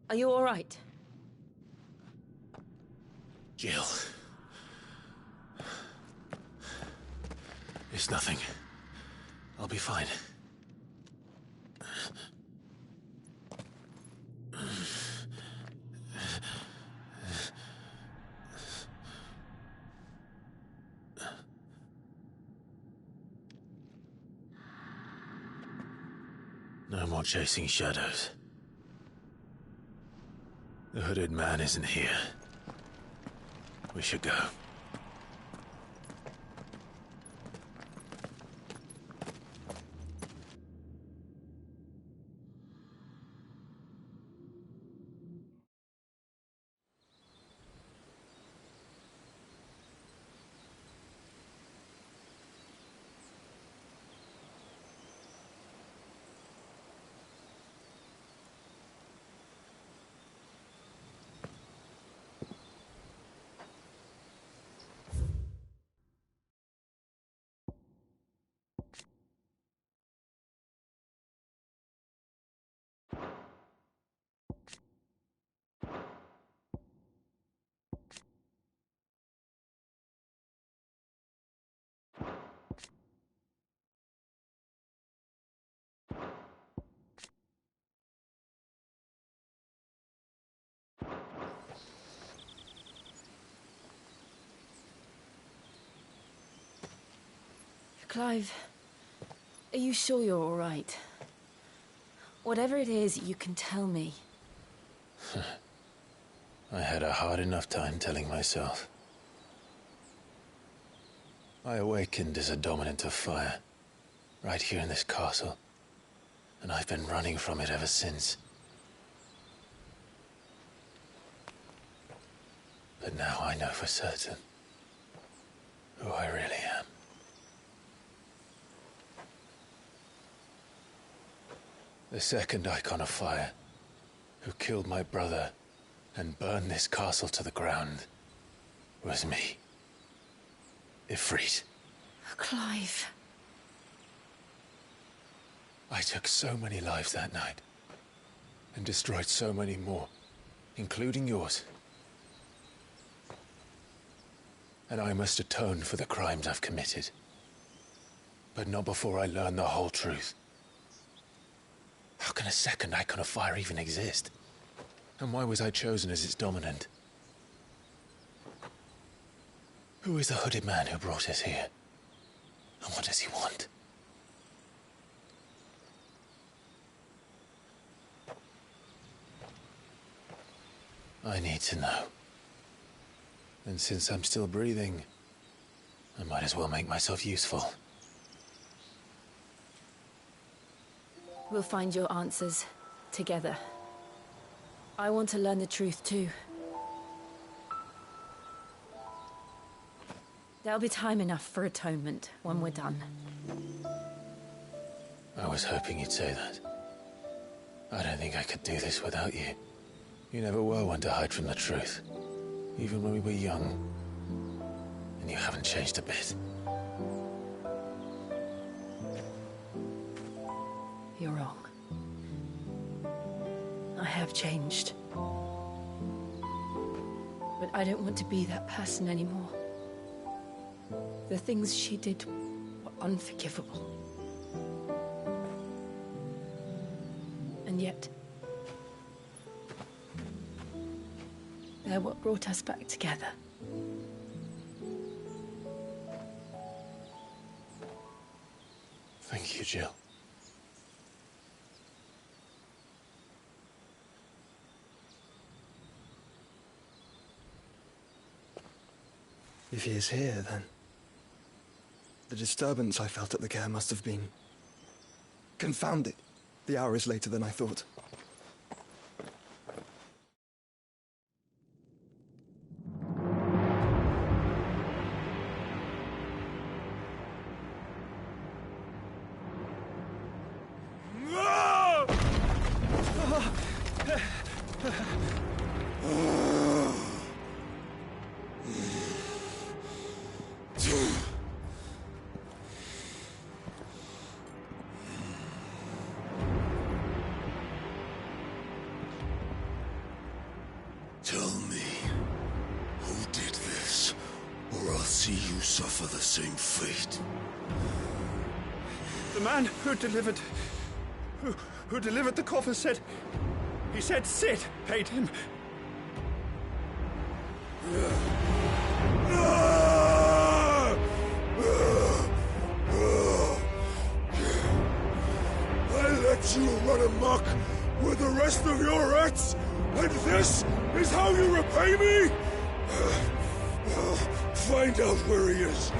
[SPEAKER 4] are you all right?
[SPEAKER 5] Jill. It's nothing. I'll be fine. No more chasing shadows. The hooded man isn't here. We should go.
[SPEAKER 7] Clive, are you sure you're all right? Whatever it is, you can tell me.
[SPEAKER 5] I had a hard enough time telling myself. I awakened as a dominant of fire, right here in this castle, and I've been running from it ever since. But now I know for certain who I really am. The second icon of fire, who killed my brother and burned this castle to the ground, was me. Ifrit.
[SPEAKER 7] Clive.
[SPEAKER 5] I took so many lives that night, and destroyed so many more, including yours. and I must atone for the crimes I've committed. But not before I learn the whole truth. How can a second icon of fire even exist? And why was I chosen as its dominant? Who is the hooded man who brought us here? And what does he want? I need to know. And since I'm still breathing, I might as well make myself useful.
[SPEAKER 7] We'll find your answers together. I want to learn the truth too. There'll be time enough for atonement when we're done.
[SPEAKER 5] I was hoping you'd say that. I don't think I could do this without you. You never were one to hide from the truth, even when we were young. And you haven't changed a bit.
[SPEAKER 7] You're wrong. I have changed. But I don't want to be that person anymore. The things she did were unforgivable. And yet, they're what brought us back together.
[SPEAKER 5] Thank you, Jill.
[SPEAKER 19] If he is here, then the disturbance I felt at the care must have been confounded. The hour is later than I thought.
[SPEAKER 20] Tell me, who did this, or I'll see you suffer the same fate.
[SPEAKER 19] The man who delivered the coffer said... He said Sid paid him.
[SPEAKER 20] I let you run amok with the rest of your rats, and this is how you repay me? Find out where he is.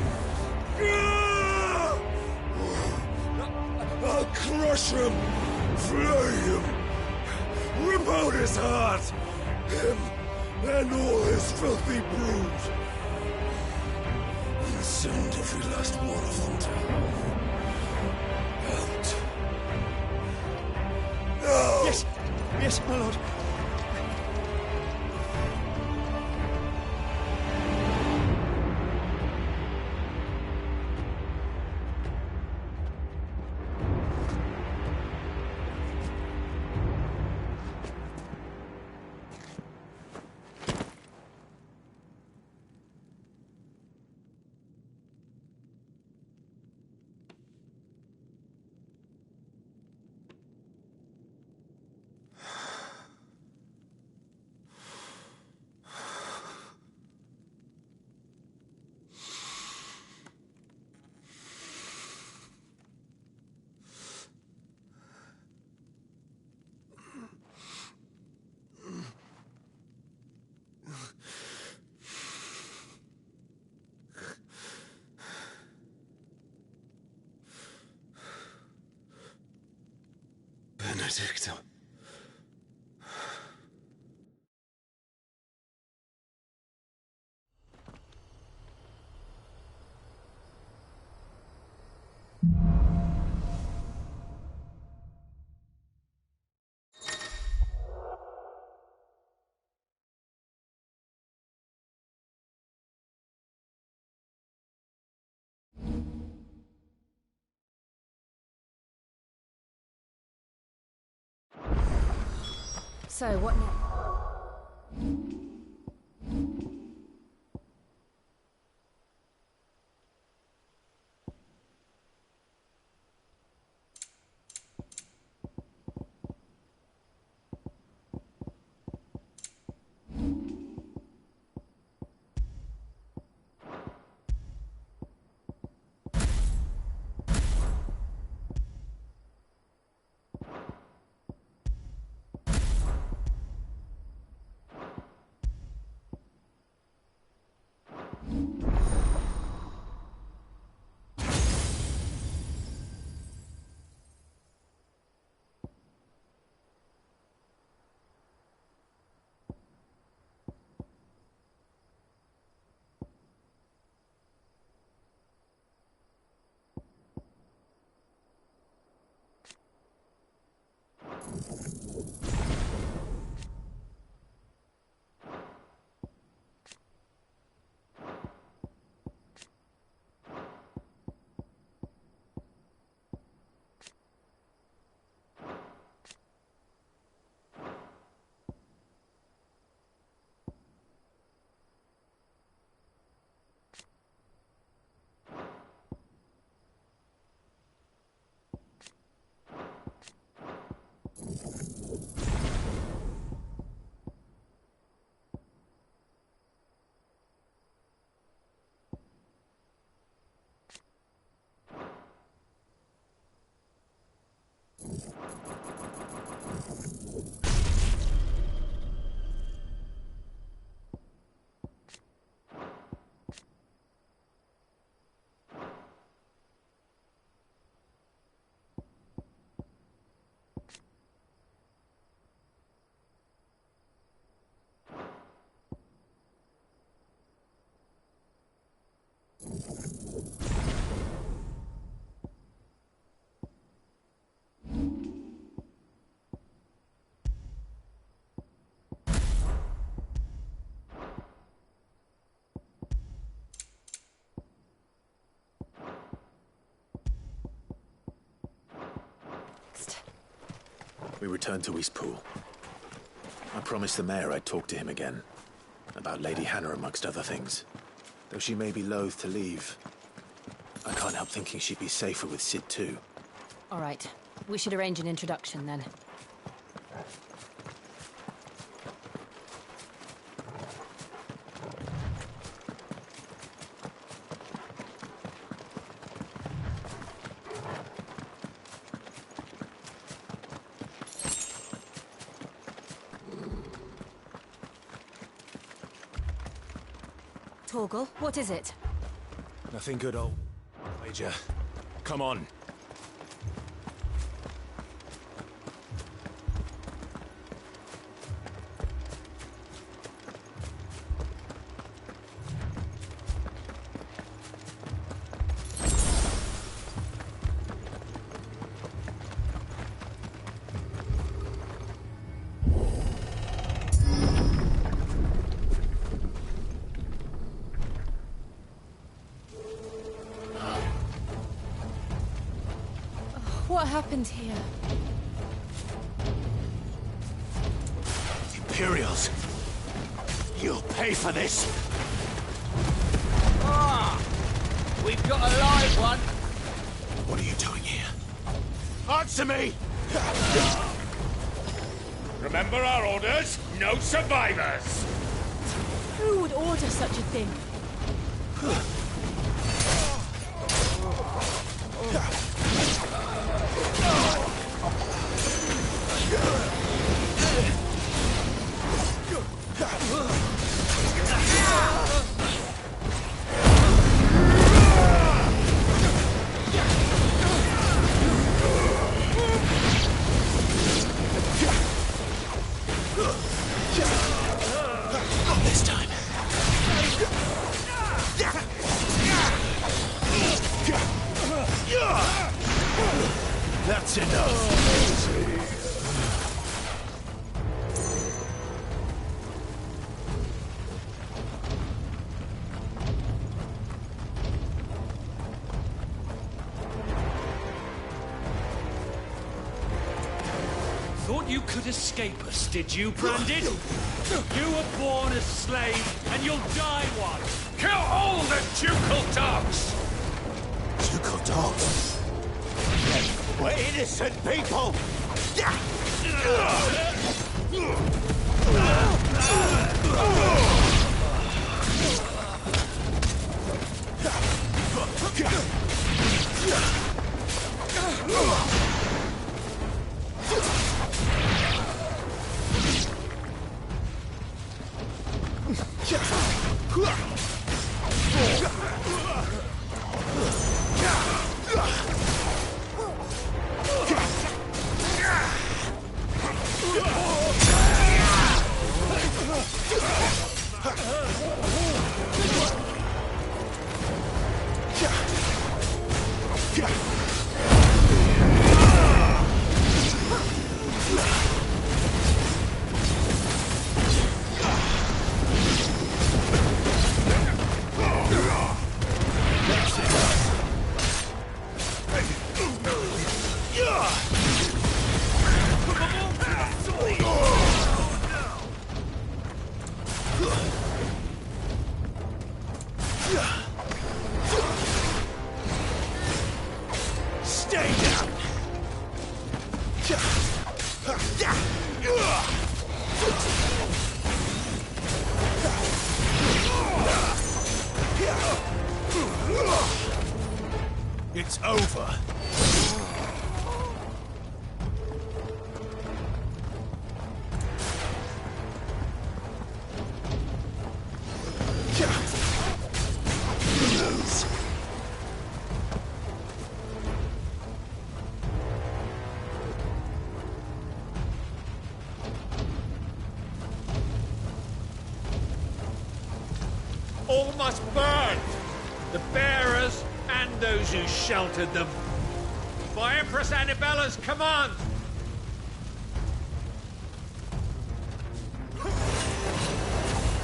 [SPEAKER 20] I'll crush him, flay him, rip out his heart, him and all his filthy brood, and send every last one of them to hell. Out. No!
[SPEAKER 19] Yes, my lord.
[SPEAKER 20] Benedicta.
[SPEAKER 7] So, what now?
[SPEAKER 5] We returned to Eastpool. I promised the mayor I'd talk to him again. About Lady Hannah, amongst other things. Though she may be loath to leave, I can't help thinking she'd be safer with Sid too.
[SPEAKER 7] All right. We should arrange an introduction then. Torgal, what is it?
[SPEAKER 21] Nothing good, old Major. Come on.
[SPEAKER 7] What happened here?
[SPEAKER 21] Imperials! You'll pay for this!
[SPEAKER 3] Ah! We've got a live one!
[SPEAKER 21] What are you doing here? Answer me!
[SPEAKER 6] Remember our orders? No survivors!
[SPEAKER 7] Who would order such a thing?
[SPEAKER 21] This time. That's enough.
[SPEAKER 3] Thought you could escape us, did you, Brandon? You were born a slave, and you'll die one!
[SPEAKER 6] Kill all the ducal dogs!
[SPEAKER 21] Ducal dogs? We're innocent people! Stay down! It's over.
[SPEAKER 6] All must burn!
[SPEAKER 8] the bearers and those who sheltered them. By Empress Annabella's command!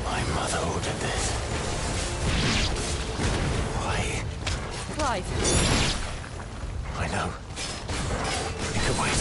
[SPEAKER 5] My mother ordered this. Why?
[SPEAKER 7] Clive.
[SPEAKER 5] I know. You can wait.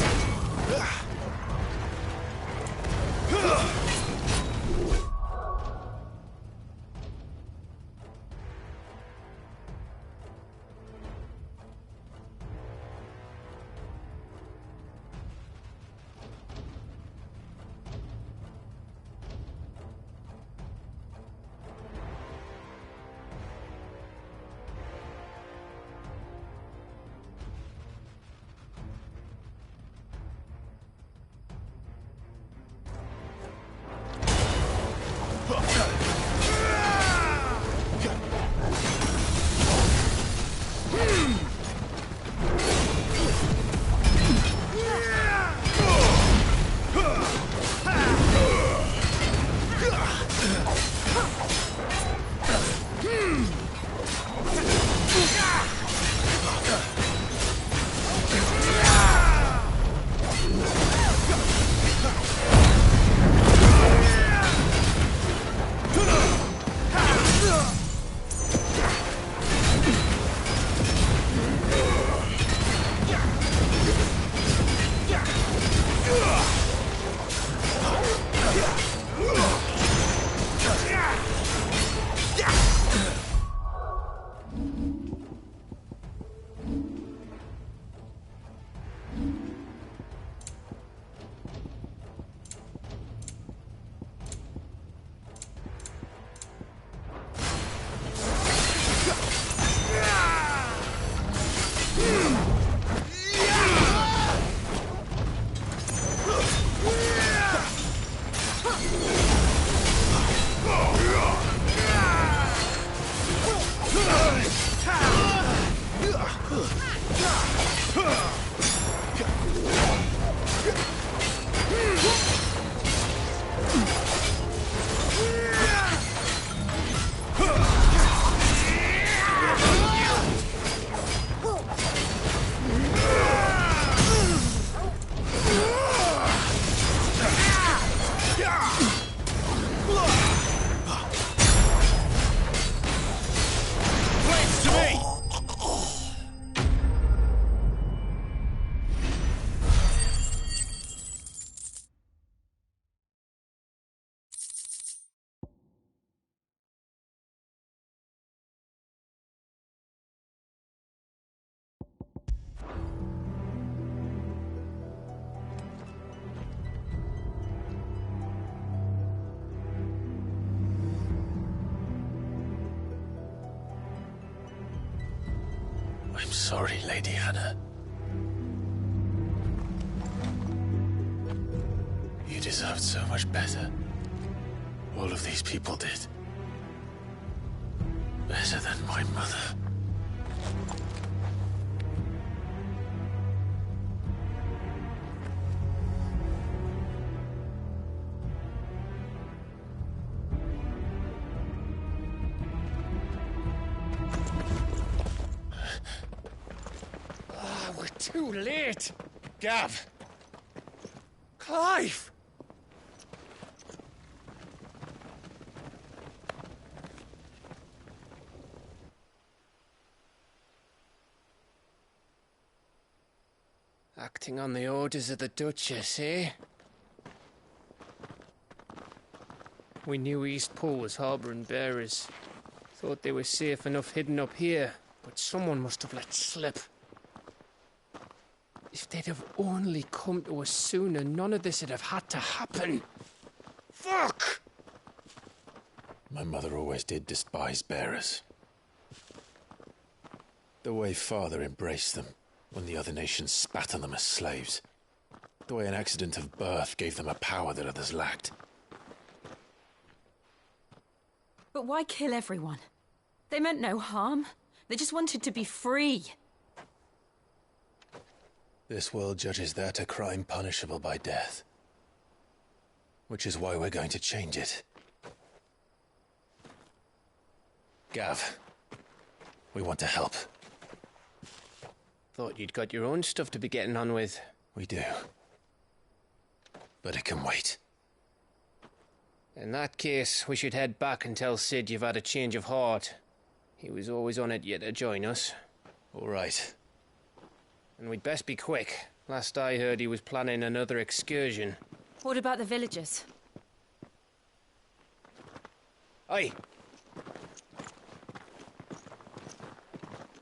[SPEAKER 5] I'm sorry, Lady Hannah. You deserved so much better. All of these people did. Better than my mother.
[SPEAKER 8] Too late! Gav! Clive!
[SPEAKER 22] Acting on the orders of the Duchess, eh? We knew Eastpool was harbouring bearers. Thought they were safe enough hidden up here, but someone must have let slip. If they'd have only come to us sooner, none of this would have had to happen. Fuck!
[SPEAKER 5] My mother always did despise bearers. The way Father embraced them when the other nations spat on them as slaves. The way an accident of birth gave them a power that others lacked.
[SPEAKER 7] But why kill everyone? They meant no harm. They just wanted to be free.
[SPEAKER 5] This world judges that a crime punishable by death. Which is why we're going to change it. Gav,
[SPEAKER 18] We want to help.
[SPEAKER 22] Thought you'd got your own stuff to be getting on with.
[SPEAKER 18] We do. But it can wait.
[SPEAKER 22] In that case, we should head back and tell Sid you've had a change of heart. He was always on it yet to join us.
[SPEAKER 18] All right.
[SPEAKER 22] And we'd best be quick. Last I heard, he was planning another excursion.
[SPEAKER 7] What about the villagers?
[SPEAKER 22] Aye.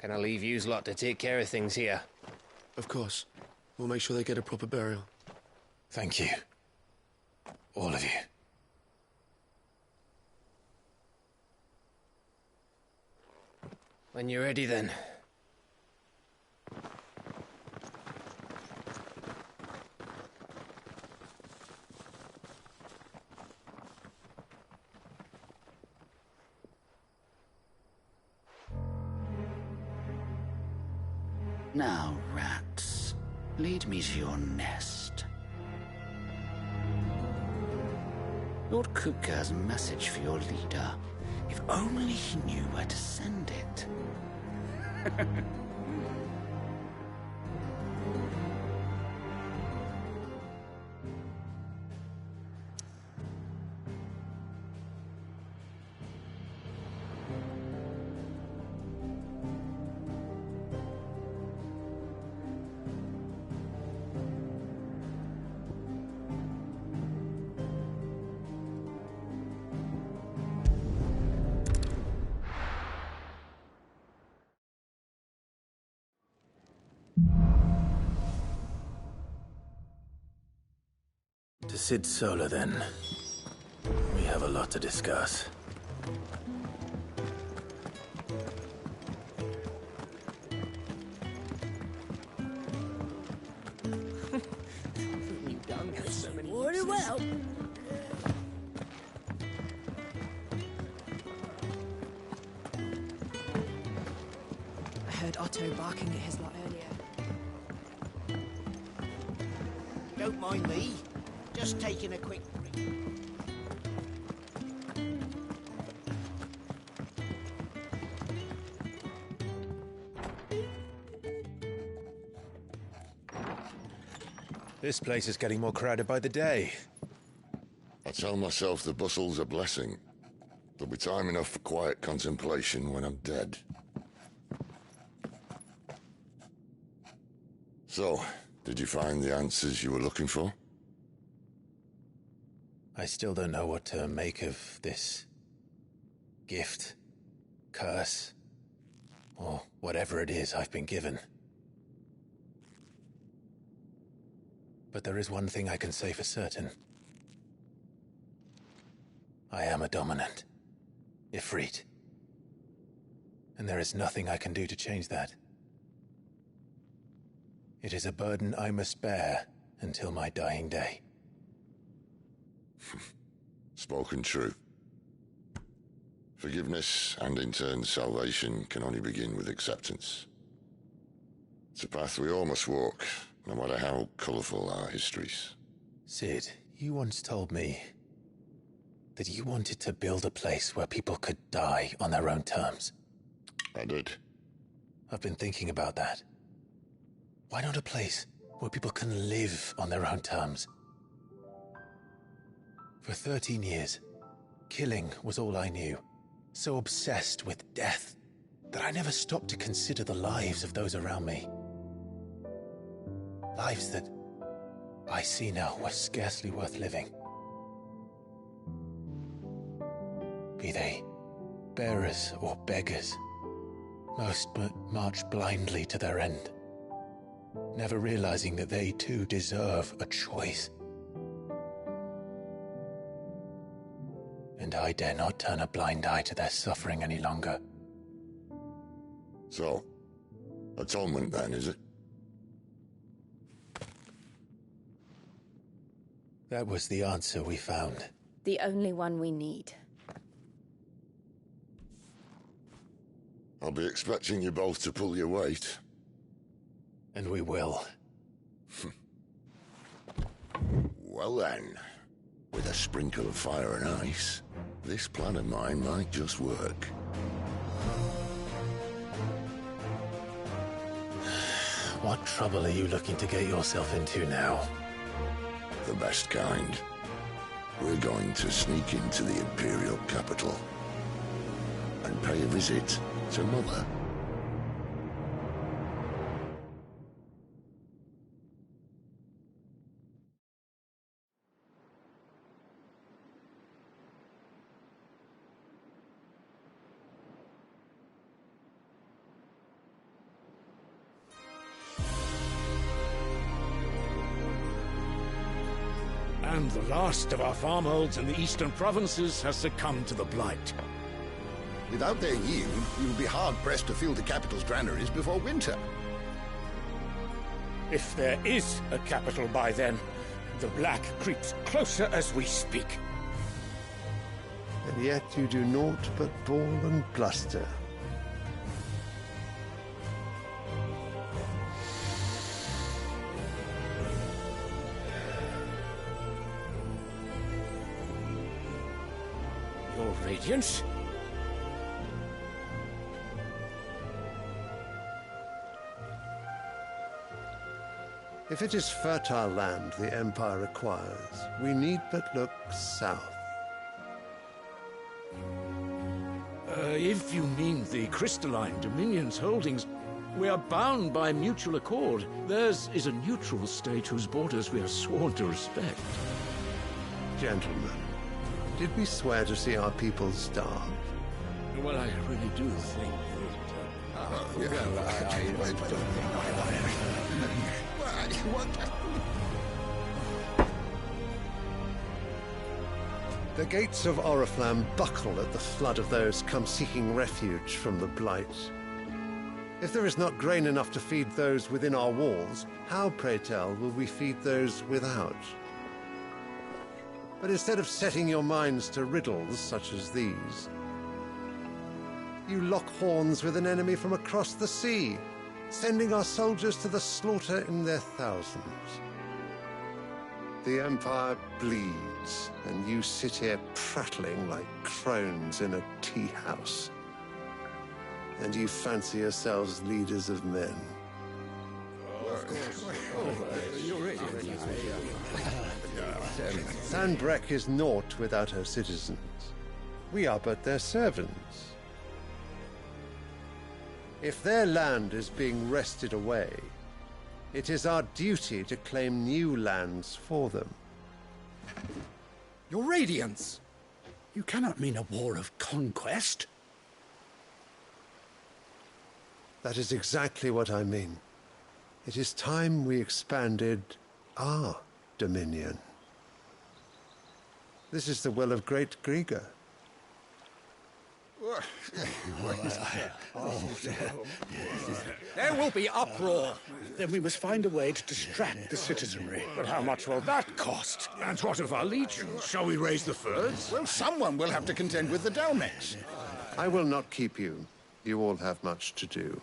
[SPEAKER 22] Can I leave yous lot to take care of things here?
[SPEAKER 10] Of course. We'll make sure they get a proper burial.
[SPEAKER 18] Thank you. All of you.
[SPEAKER 22] When you're ready, then.
[SPEAKER 12] Now, rats, lead me to your nest. Lord Cook has a message for your leader. If only he knew where to send it.
[SPEAKER 5] To Sid Solar, then. We have a lot to discuss.
[SPEAKER 9] Very well.
[SPEAKER 11] I heard Otto barking at his lot earlier.
[SPEAKER 23] Don't mind me. Just taking a quick break.
[SPEAKER 18] This place is getting more crowded by the day.
[SPEAKER 24] I tell myself the bustle's a blessing. There'll be time enough for quiet contemplation when I'm dead. So, did you find the answers you were looking for?
[SPEAKER 18] I still don't know what to make of this gift, curse, or whatever it is I've been given. But there is one thing I can say for certain. I am a dominant, Ifrit. And there is nothing I can do to change that. It is a burden I must bear until my dying day.
[SPEAKER 24] Spoken true. Forgiveness and in turn salvation can only begin with acceptance. It's a path we all must walk, no matter how colourful our histories.
[SPEAKER 18] Sid, you once told me that you wanted to build a place where people could die on their own terms.
[SPEAKER 24] I did.
[SPEAKER 18] I've been thinking about that. Why not a place where people can live on their own terms? For 13 years, killing was all I knew. So obsessed with death that I never stopped to consider the lives of those around me. Lives that I see now were scarcely worth living. Be they bearers or beggars, most but march blindly to their end, never realizing that they too deserve a choice. And I dare not turn a blind eye to their suffering any longer.
[SPEAKER 24] So, atonement then, is it?
[SPEAKER 18] That was the answer we found.
[SPEAKER 7] The only one we need.
[SPEAKER 24] I'll be expecting you both to pull your weight.
[SPEAKER 18] And we will.
[SPEAKER 24] Well then, with a sprinkle of fire and ice, this plan of mine might just work.
[SPEAKER 18] What trouble are you looking to get yourself into now?
[SPEAKER 24] The best kind. We're going to sneak into the Imperial capital and pay a visit to Mother.
[SPEAKER 14] And the last of our farmholds in the eastern provinces has succumbed to the blight.
[SPEAKER 1] Without their yield, we will be hard-pressed to fill the capital's granaries before winter.
[SPEAKER 14] If there is a capital by then, the black creeps closer as we speak.
[SPEAKER 2] And yet you do naught but bawl and bluster.
[SPEAKER 14] Your Radiance?
[SPEAKER 2] If it is fertile land the Empire requires, we need but look south.
[SPEAKER 14] If you mean the crystalline Dominion's holdings, we are bound by mutual accord. Theirs is a neutral state whose borders we are sworn to respect.
[SPEAKER 2] Gentlemen, did we swear to see our people starve?
[SPEAKER 14] Well, I really do think
[SPEAKER 2] The gates of Oriflamme buckle at the flood of those come seeking refuge from the blight. If there is not grain enough to feed those within our walls, how, pray tell, will we feed those without? But instead of setting your minds to riddles such as these, you lock horns with an enemy from across the sea, sending our soldiers to the slaughter in their thousands. The Empire bleeds, and you sit here prattling like crones in a tea-house. And you fancy yourselves leaders of men. Sanbreque is naught without her citizens. We are but their servants. If their land is being wrested away, it is our duty to claim new lands for them.
[SPEAKER 13] Your Radiance! You cannot mean a war of conquest.
[SPEAKER 2] That is exactly what I mean. It is time we expanded our dominion. This is the will of great Grieger.
[SPEAKER 13] There will be uproar. Then we must find a way to distract the citizenry.
[SPEAKER 14] But how much will that cost? And what of our legions? Shall we raise the furs?
[SPEAKER 1] Well, someone will have to contend with the Dalmex.
[SPEAKER 2] I will not keep you. You all have much to do.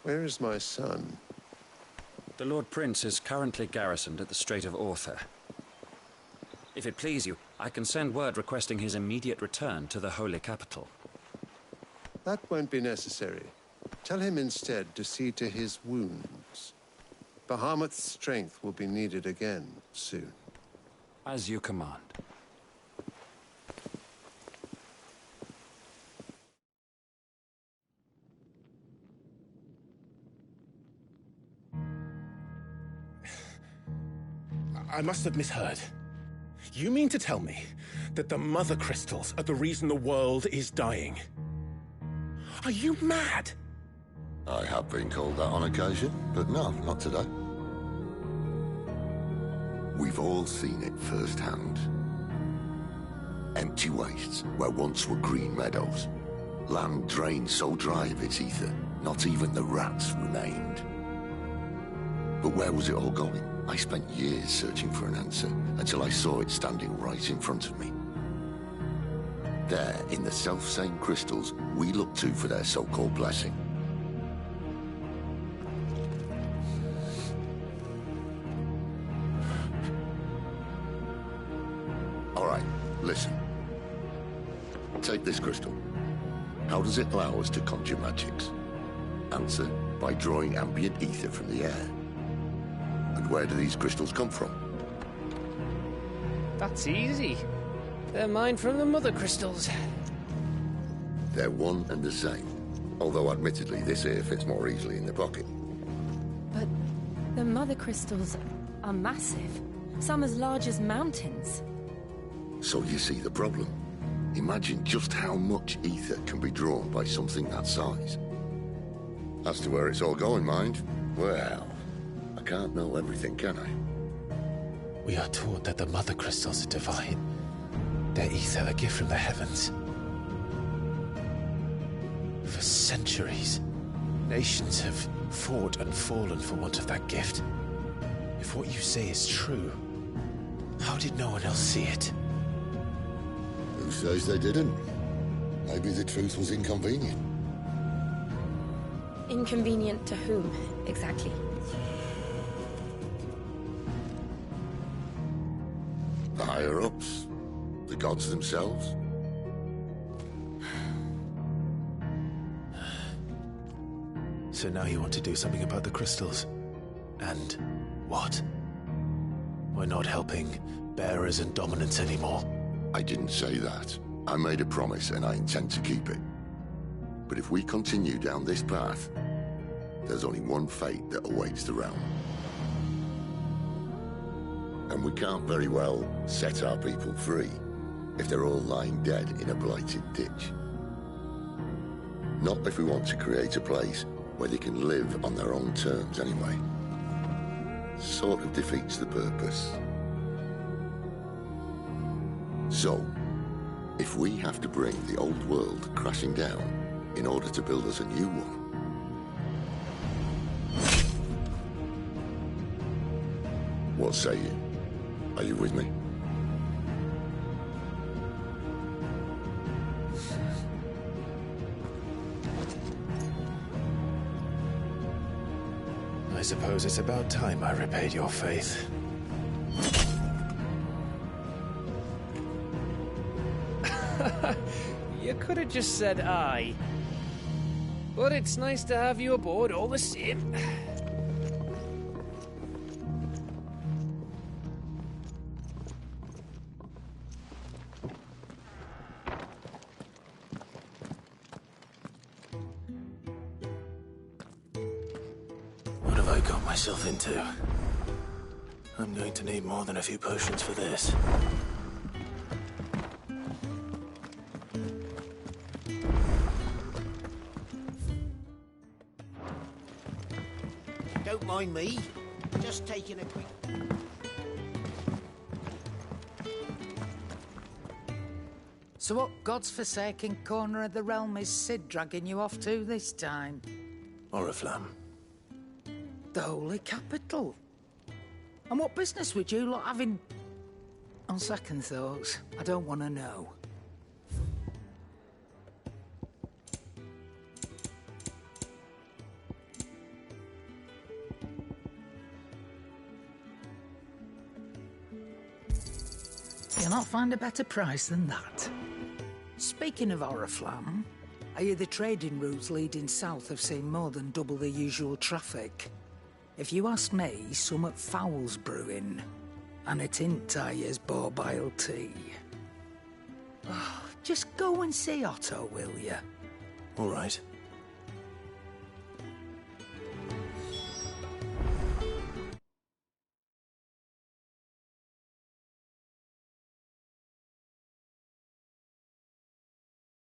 [SPEAKER 2] Where is my son?
[SPEAKER 16] The Lord Prince is currently garrisoned at the Strait of Arthur. If it please you, I can send word requesting his immediate return to the Holy Capital.
[SPEAKER 2] That won't be necessary. Tell him instead to see to his wounds. Bahamut's strength will be needed again soon.
[SPEAKER 16] As you command.
[SPEAKER 21] I must have misheard. You mean to tell me that the Mother Crystals are the reason the world is dying? Are you mad?
[SPEAKER 24] I have been called that on occasion, but no, not today. We've all seen it firsthand. Empty wastes where once were green meadows. Land drained so dry of its ether, not even the rats remained. But where was it all going? I spent years searching for an answer, until I saw it standing right in front of me. They're in the self-same crystals we look to for their so-called blessing. All right, listen. Take this crystal. How does it allow us to conjure magics? Answer, by drawing ambient ether from the air. And where do these crystals come from?
[SPEAKER 22] That's easy. They're mined from the mother crystals.
[SPEAKER 24] They're one and the same. Although admittedly this here fits more easily in the pocket.
[SPEAKER 7] But the mother crystals are massive. Some as large as mountains.
[SPEAKER 24] So you see the problem. Imagine just how much ether can be drawn by something that size. As to where it's all going, mind, well, I can't know everything, can I?
[SPEAKER 18] We are taught that the mother crystals are divine. Their ether a gift from the heavens. For centuries, nations have fought and fallen for want of that gift. If what you say is true, how did no one else see it?
[SPEAKER 24] Who says they didn't? Maybe the truth was inconvenient.
[SPEAKER 7] Inconvenient to whom, exactly?
[SPEAKER 24] The higher-ups? The gods themselves?
[SPEAKER 18] So now you want to do something about the crystals? And what? We're not helping bearers and dominants anymore.
[SPEAKER 24] I didn't say that. I made a promise and I intend to keep it. But if we continue down this path, there's only one fate that awaits the realm. And we can't very well set our people free if they're all lying dead in a blighted ditch. Not if we want to create a place where they can live on their own terms anyway. Sort of defeats the purpose. So, if we have to bring the old world crashing down in order to build us a new one, what say you? Are you with me?
[SPEAKER 18] I suppose it's about time I repaid your faith.
[SPEAKER 22] You could have just said aye. But it's nice to have you aboard all the same.
[SPEAKER 18] What have I got myself into? I'm going to need more than a few potions for this.
[SPEAKER 23] Don't mind me. Just taking a quick...
[SPEAKER 4] So what God's forsaken corner of the realm is Sid dragging you off to this time?
[SPEAKER 18] Oriflamme.
[SPEAKER 4] The Holy Capital. And what business would you lot having... On second thoughts, I don't want to know. You'll not find a better price than that. Speaking of Oriflamme, I hear the trading routes leading south have seen more than double the usual traffic. If you ask me, summat foul's brewing. And it ain't Tyre's borbile tea. Oh, just go and see Otto, will you?
[SPEAKER 18] All right.